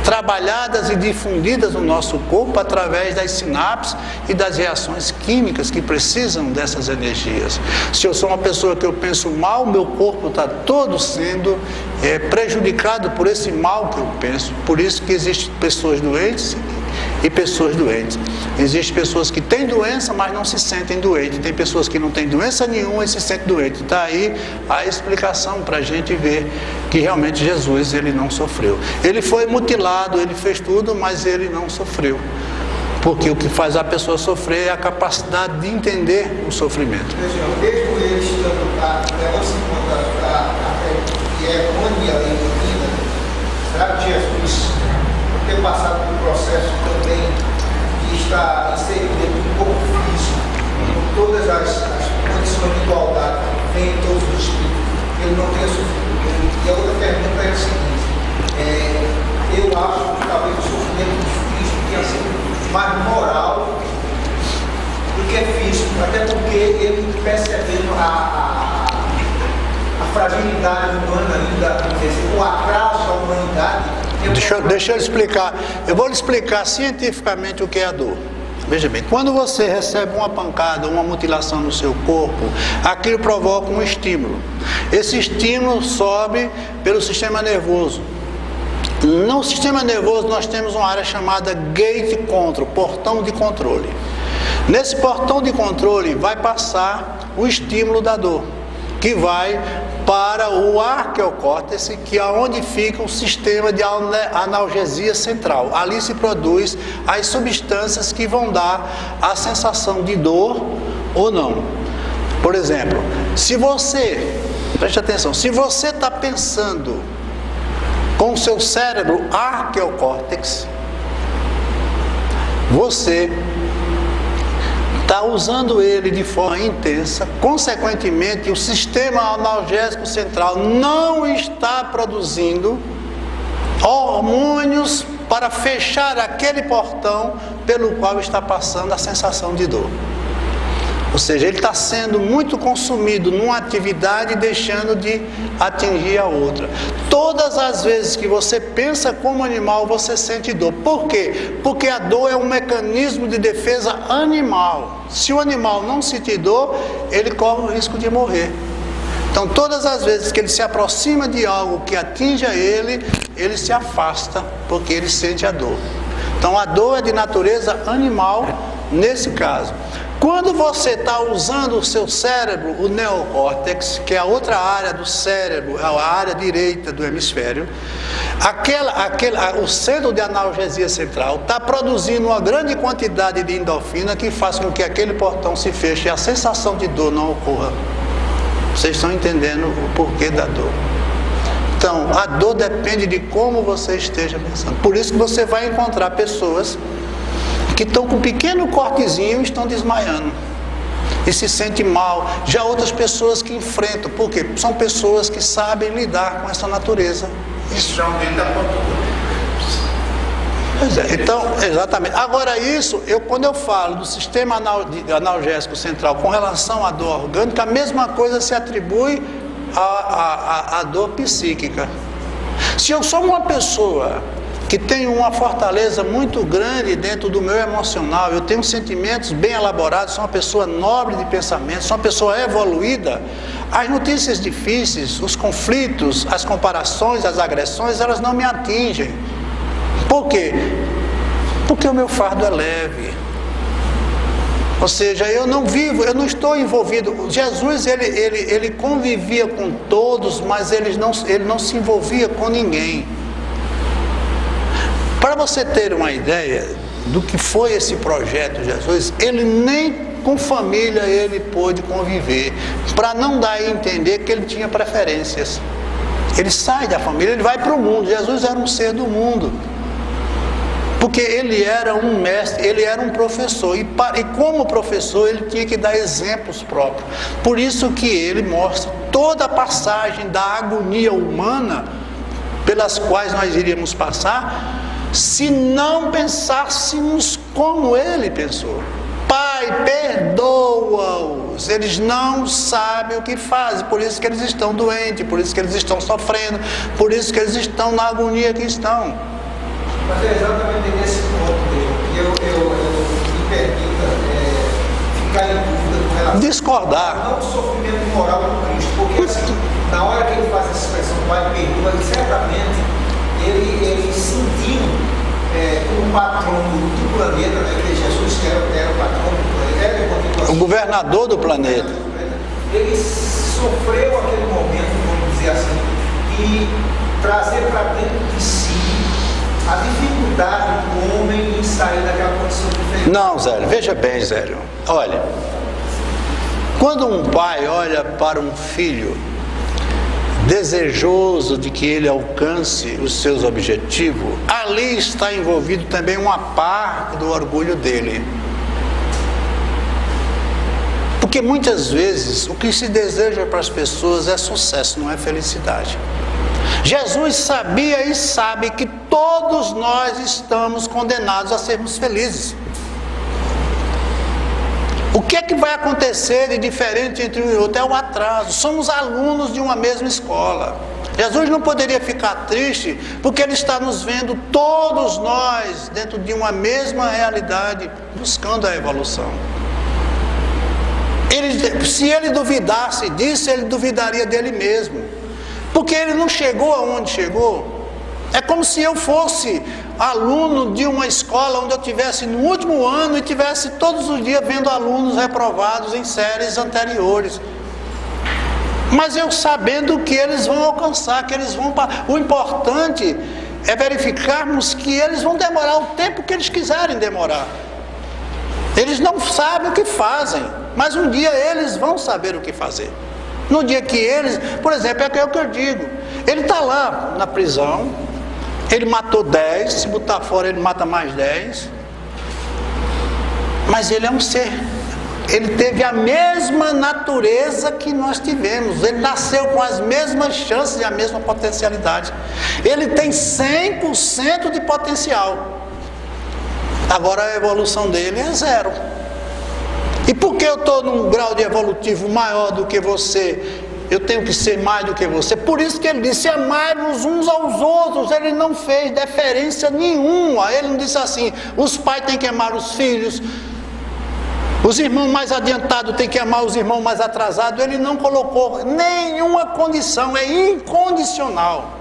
trabalhadas e difundidas no nosso corpo através das sinapses e das reações químicas que precisam dessas energias. Se eu sou uma pessoa que eu penso mal, meu corpo está todo sendo prejudicado por esse mal que eu penso. Por isso que existem pessoas doentes e pessoas doentes. Existem pessoas que têm doença, mas não se sentem doentes. Tem pessoas que não têm doença nenhuma e se sentem doentes. Está aí a explicação para a gente ver que realmente Jesus, ele não sofreu. Ele foi mutilado, ele fez tudo, mas ele não sofreu. Porque o que faz a pessoa sofrer é a capacidade de entender o sofrimento. Mesmo ele estando que é onde a lei divina, será que Jesus ter passado por um processo também de estar inserido dentro do corpo físico, com todas as condições de igualdade que vem em todos os espíritos, ele não tenha sofrido? E a outra pergunta é a seguinte: eu acho que talvez o sofrimento de Cristo tenha sido mais moral do que físico, até porque ele percebendo a fragilidade humana ainda, o atraso da humanidade. Deixa eu explicar. Eu vou lhe explicar cientificamente o que é a dor. Veja bem, quando você recebe uma pancada, uma mutilação no seu corpo, aquilo provoca um estímulo. Esse estímulo sobe pelo sistema nervoso. No sistema nervoso nós temos uma área chamada gate control, portão de controle. Nesse portão de controle vai passar o estímulo da dor, que vai para o arqueocórtex, que é onde fica o sistema de analgesia central. Ali se produz as substâncias que vão dar a sensação de dor ou não. Por exemplo, se você, preste atenção, se você está pensando com o seu cérebro arqueocórtex, você está usando ele de forma intensa, consequentemente o sistema analgésico central não está produzindo hormônios para fechar aquele portão pelo qual está passando a sensação de dor. Ou seja, ele está sendo muito consumido numa atividade e deixando de atingir a outra. Todas as vezes que você pensa como animal, você sente dor. Por quê? Porque a dor é um mecanismo de defesa animal. Se o animal não sentir dor, ele corre o risco de morrer. Então, todas as vezes que ele se aproxima de algo que atinja ele, ele se afasta, porque ele sente a dor. Então, a dor é de natureza animal nesse caso. Quando você está usando o seu cérebro, o neocórtex, que é a outra área do cérebro, é a área direita do hemisfério, o centro de analgesia central está produzindo uma grande quantidade de endorfina que faz com que aquele portão se feche e a sensação de dor não ocorra. Vocês estão entendendo o porquê da dor? Então, a dor depende de como você esteja pensando. Por isso que você vai encontrar pessoas que estão com um pequeno cortezinho e estão desmaiando e se sentem mal. Já outras pessoas que enfrentam, por quê? São pessoas que sabem lidar com essa natureza. Isso é um dentro da cultura. Pois é, então, exatamente. Agora quando eu falo do sistema analgésico central com relação à dor orgânica, a mesma coisa se atribui à dor psíquica. Se eu sou uma pessoa que tem uma fortaleza muito grande dentro do meu emocional, eu tenho sentimentos bem elaborados, sou uma pessoa nobre de pensamento, sou uma pessoa evoluída, as notícias difíceis, os conflitos, as comparações, as agressões, elas não me atingem. Por quê? Porque o meu fardo é leve. Ou seja, eu não estou envolvido. Jesus, ele convivia com todos, mas ele não se envolvia com ninguém. Para você ter uma ideia do que foi esse projeto de Jesus, ele nem com família ele pôde conviver, para não dar a entender que ele tinha preferências. Ele sai da família, ele vai para o mundo. Jesus era um ser do mundo, porque ele era um mestre, ele era um professor, e como professor ele tinha que dar exemplos próprios. Por isso que ele mostra toda a passagem da agonia humana pelas quais nós iríamos passar, se não pensássemos como ele pensou. Pai, perdoa-os, eles não sabem o que fazem, por isso que eles estão doentes, por isso que eles estão sofrendo, por isso que eles estão na agonia que estão. Mas é exatamente nesse ponto que eu me permita ficar em dúvida com relação discordar. Não o sofrimento moral do Cristo, porque assim, na hora que ele faz essa expressão, Pai, perdoa, certamente ele sentiu como patrono do planeta, né, que Jesus era o patrono do planeta, o governador do planeta. Ele sofreu aquele momento, vamos dizer assim, e trazer para dentro de si a dificuldade do homem em sair daquela condição diferente. Não, Zélio, veja bem, Zélio. Olha, quando um pai olha para um filho desejoso de que ele alcance os seus objetivos, ali está envolvido também uma parte do orgulho dele. Porque muitas vezes o que se deseja para as pessoas é sucesso, não é felicidade. Jesus sabia e sabe que todos nós estamos condenados a sermos felizes. O que é que vai acontecer de diferente entre um e outro? É o atraso. Somos alunos de uma mesma escola. Jesus não poderia ficar triste porque ele está nos vendo todos nós dentro de uma mesma realidade, buscando a evolução. Se ele duvidasse disso, ele duvidaria dele mesmo. Porque ele não chegou aonde chegou É como se eu fosse aluno de uma escola onde eu estivesse no último ano e estivesse todos os dias vendo alunos reprovados em séries anteriores. Mas eu sabendo que eles vão alcançar, que eles vão... O importante é verificarmos que eles vão demorar o tempo que eles quiserem demorar. Eles não sabem o que fazem, mas um dia eles vão saber o que fazer. No dia que eles... Por exemplo, é o que eu digo. Ele está lá na prisão, ele matou 10, se botar fora ele mata mais 10. Mas ele é um ser... Ele teve a mesma natureza que nós tivemos. Ele nasceu com as mesmas chances e a mesma potencialidade. Ele tem 100% de potencial. Agora a evolução dele é 0. E porque eu estou num grau de evolutivo maior do que você, eu tenho que ser mais do que você. Por isso que ele disse, amai-vos uns aos outros. Ele não fez deferência nenhuma. Ele não disse assim, os pais têm que amar os filhos, os irmãos mais adiantados têm que amar os irmãos mais atrasados. Ele não colocou nenhuma condição, é incondicional.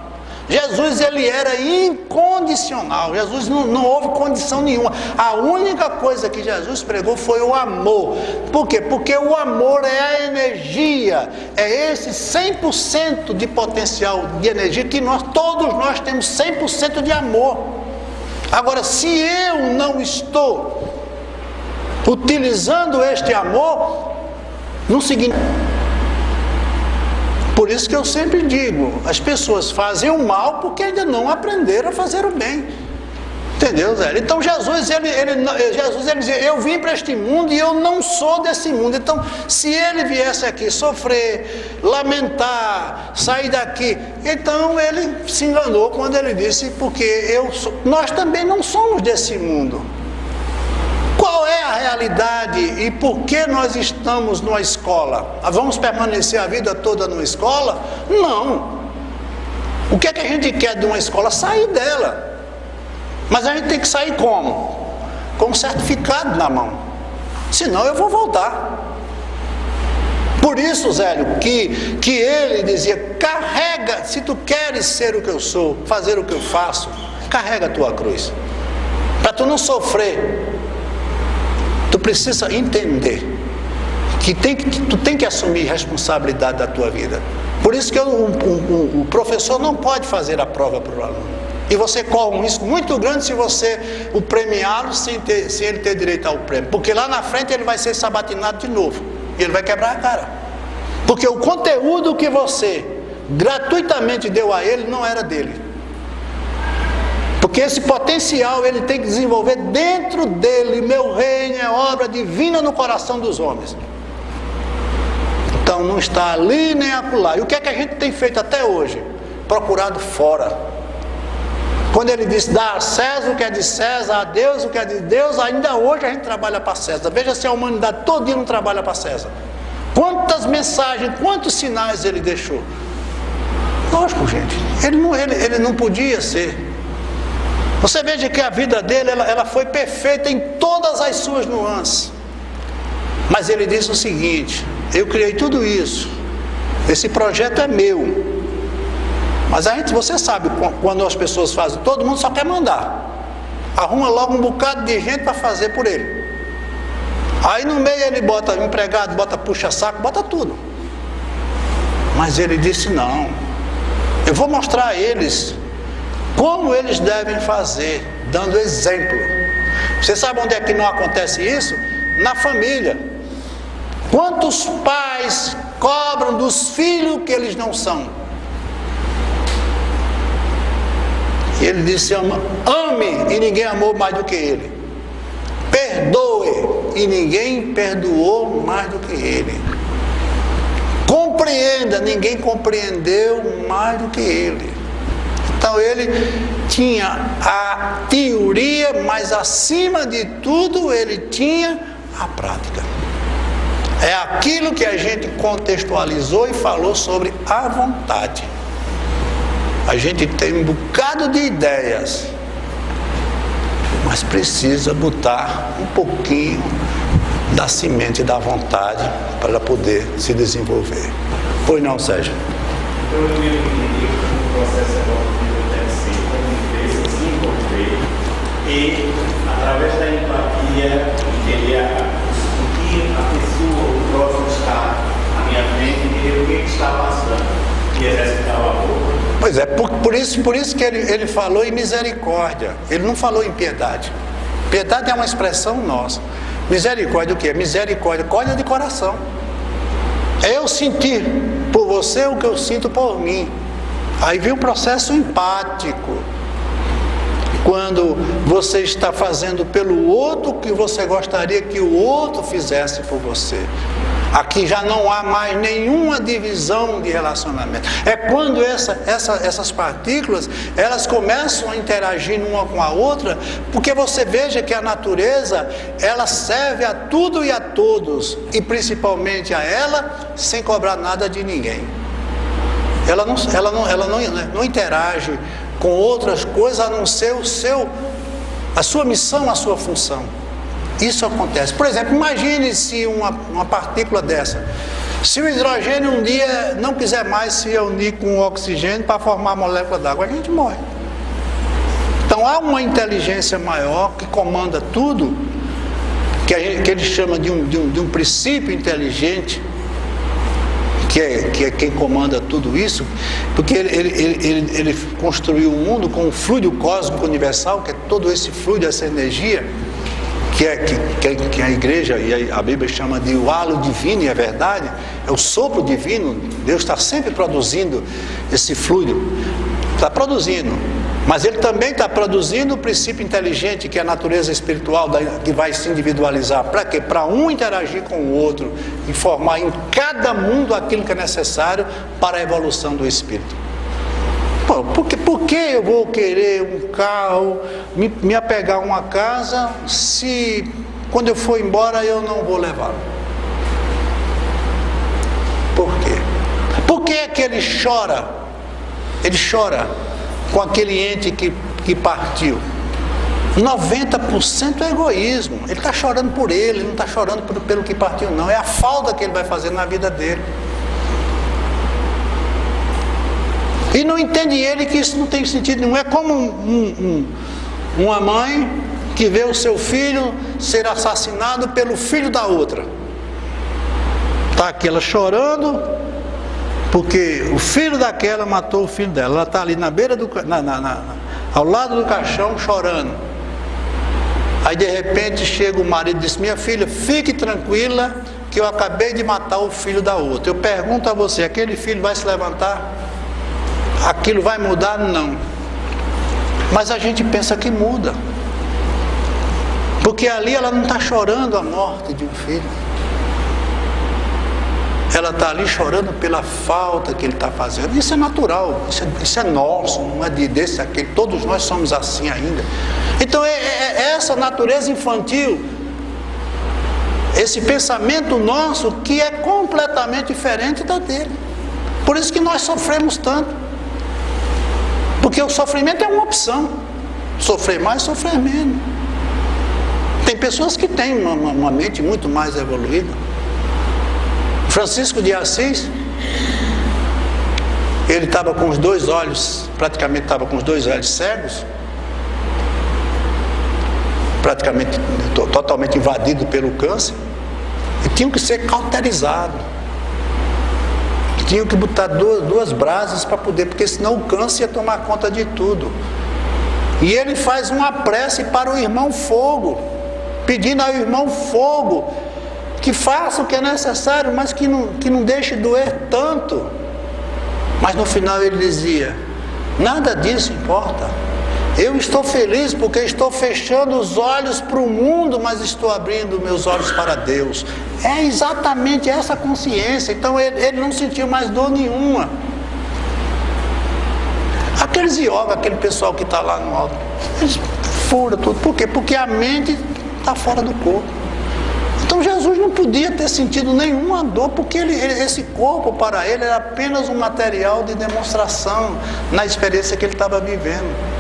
Jesus, ele era incondicional. Jesus não houve condição nenhuma. A única coisa que Jesus pregou foi o amor. Por quê? Porque o amor é a energia, é esse 100% de potencial de energia que todos nós temos 100% de amor. Agora, se eu não estou utilizando este amor, não significa... Por isso que eu sempre digo, as pessoas fazem o mal porque ainda não aprenderam a fazer o bem. Entendeu, Zé? Então Jesus dizia, eu vim para este mundo e eu não sou desse mundo. Então, se ele viesse aqui sofrer, lamentar, sair daqui, então ele se enganou quando ele disse, porque nós também não somos desse mundo. Qual é a realidade e por que nós estamos numa escola? Vamos permanecer a vida toda numa escola? Não. O que é que a gente quer de uma escola? Sair dela. Mas a gente tem que sair como? Com um certificado na mão. Senão eu vou voltar. Por isso, Zélio, que ele dizia, carrega, se tu queres ser o que eu sou, fazer o que eu faço, carrega a tua cruz. Para tu não sofrer. Tu precisa entender que tu tem que assumir responsabilidade da tua vida. Por isso que o professor não pode fazer a prova para o aluno. E você corre um risco muito grande se você o premiá-lo sem ele ter direito ao prêmio. Porque lá na frente ele vai ser sabatinado de novo. E ele vai quebrar a cara. Porque o conteúdo que você gratuitamente deu a ele não era dele. Porque esse potencial ele tem que desenvolver dentro dele. Meu reino é obra divina no coração dos homens. Então não está ali nem acolá. E o que é que a gente tem feito até hoje? Procurado fora. Quando ele diz, dá a César o que é de César, a Deus o que é de Deus, ainda hoje a gente trabalha para César. Veja se a humanidade todinha não trabalha para César. Quantas mensagens, quantos sinais ele deixou. Lógico, gente, ele não podia ser. Você veja que a vida dele, ela foi perfeita em todas as suas nuances. Mas ele disse o seguinte, eu criei tudo isso, esse projeto é meu. Mas você sabe, quando as pessoas fazem, todo mundo só quer mandar. Arruma logo um bocado de gente para fazer por ele. Aí no meio ele bota empregado, bota puxa-saco, bota tudo. Mas ele disse não, eu vou mostrar a eles como eles devem fazer, dando exemplo. Você sabe onde é que não acontece isso? Na família. Quantos pais cobram dos filhos que eles não são? Ele disse, ame e ninguém amou mais do que ele. Perdoe e ninguém perdoou mais do que ele. Compreenda, ninguém compreendeu mais do que ele. Então ele tinha a teoria, mas acima de tudo ele tinha a prática. É aquilo que a gente contextualizou e falou sobre a vontade. A gente tem um bocado de ideias, mas precisa botar um pouquinho da semente da vontade para ela poder se desenvolver. Pois não, Sérgio? Eu não entendi o processo evolutivo deve ser. E, através da empatia, entender o que a pessoa, o próximo está à minha frente, entender o que está passando e exercitar o amor. Pois é, por isso que ele falou em misericórdia. Ele não falou em piedade. Piedade é uma expressão nossa. Misericórdia o que é? Misericórdia, córdia de coração. É eu sentir por você o que eu sinto por mim. Aí vem o processo empático. Quando você está fazendo pelo outro o que você gostaria que o outro fizesse por você. Aqui já não há mais nenhuma divisão de relacionamento. É quando essas partículas, elas começam a interagir uma com a outra, porque você veja que a natureza, ela serve a tudo e a todos, e principalmente a ela, sem cobrar nada de ninguém. Ela não interage com outras coisas a não ser a sua missão, a sua função. Isso acontece. Por exemplo, imagine se uma partícula dessa, se o hidrogênio um dia não quiser mais se unir com o oxigênio para formar a molécula d'água, a gente morre. Então há uma inteligência maior que comanda tudo, que ele chama de um princípio inteligente, que é quem comanda tudo isso, porque ele construiu o mundo com um fluido cósmico universal, que é todo esse fluido, essa energia, que a igreja e a Bíblia chama de o halo divino, e é verdade, é o sopro divino. Deus está sempre produzindo esse fluido, está produzindo, mas Ele também está produzindo o princípio inteligente, que é a natureza espiritual, que vai se individualizar. Para quê? Para um interagir com o outro e formar em cada mundo aquilo que é necessário para a evolução do espírito. Por que eu vou querer um carro, me apegar a uma casa, se quando eu for embora eu não vou levá-lo? Por quê? Por que é que ele chora? Ele chora com aquele ente que partiu. 90% é egoísmo. Ele está chorando por ele não está chorando pelo que partiu, não. É a falta que ele vai fazer na vida dele. E não entende ele que isso não tem sentido nenhum. É como uma mãe que vê o seu filho ser assassinado pelo filho da outra. Está aquela chorando, porque o filho daquela matou o filho dela. Ela está ali na beira ao lado do caixão chorando. Aí de repente chega o marido e diz: minha filha, fique tranquila que eu acabei de matar o filho da outra. Eu pergunto a você, aquele filho vai se levantar? Aquilo vai mudar? Não. Mas a gente pensa que muda, porque ali ela não está chorando a morte de um filho, ela está ali chorando pela falta que ele está fazendo. Isso é natural, isso é nosso, não é desse, aquele. Todos nós somos assim ainda. Então é essa natureza infantil, esse pensamento nosso, que é completamente diferente da dele. Por isso que nós sofremos tanto. Porque o sofrimento é uma opção. Sofrer mais, sofrer menos. Tem pessoas que têm uma mente muito mais evoluída. Francisco de Assis, ele estava com os dois olhos, praticamente estava com os dois olhos cegos, praticamente totalmente invadido pelo câncer, e tinham que ser cauterizados. Tinham que botar duas brasas para poder, porque senão o câncer ia tomar conta de tudo. E ele faz uma prece para o irmão Fogo, pedindo ao irmão Fogo que faça o que é necessário, mas que não deixe doer tanto. Mas no final ele dizia: nada disso importa. Eu estou feliz porque estou fechando os olhos para o mundo, mas estou abrindo meus olhos para Deus. É exatamente essa consciência. Então ele não sentiu mais dor nenhuma. Aqueles yoga, aquele pessoal que está lá no alto, eles furam tudo. Por quê? Porque a mente está fora do corpo. Então Jesus não podia ter sentido nenhuma dor, porque esse corpo para ele era apenas um material de demonstração na experiência que ele estava vivendo.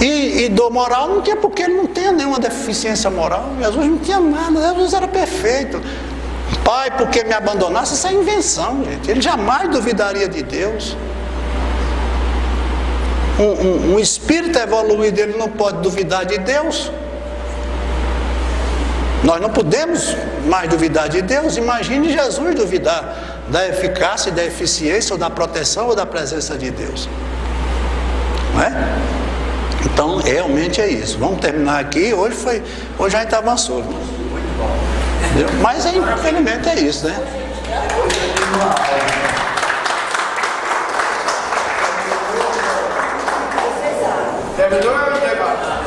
E dor moral não tinha, porque ele não tinha nenhuma deficiência moral. Jesus não tinha nada, Jesus era perfeito. Pai, por que me abandonasse? Isso é invenção, gente. Ele jamais duvidaria de Deus. Um espírito evoluído, ele não pode duvidar de Deus. Nós não podemos mais duvidar de Deus. Imagine Jesus duvidar da eficácia, da eficiência, ou da proteção, ou da presença de Deus. Não é? Então, realmente é isso. Vamos terminar aqui. Hoje a gente avançou. Entendeu? Mas, infelizmente, é isso, né? Terminou o debate?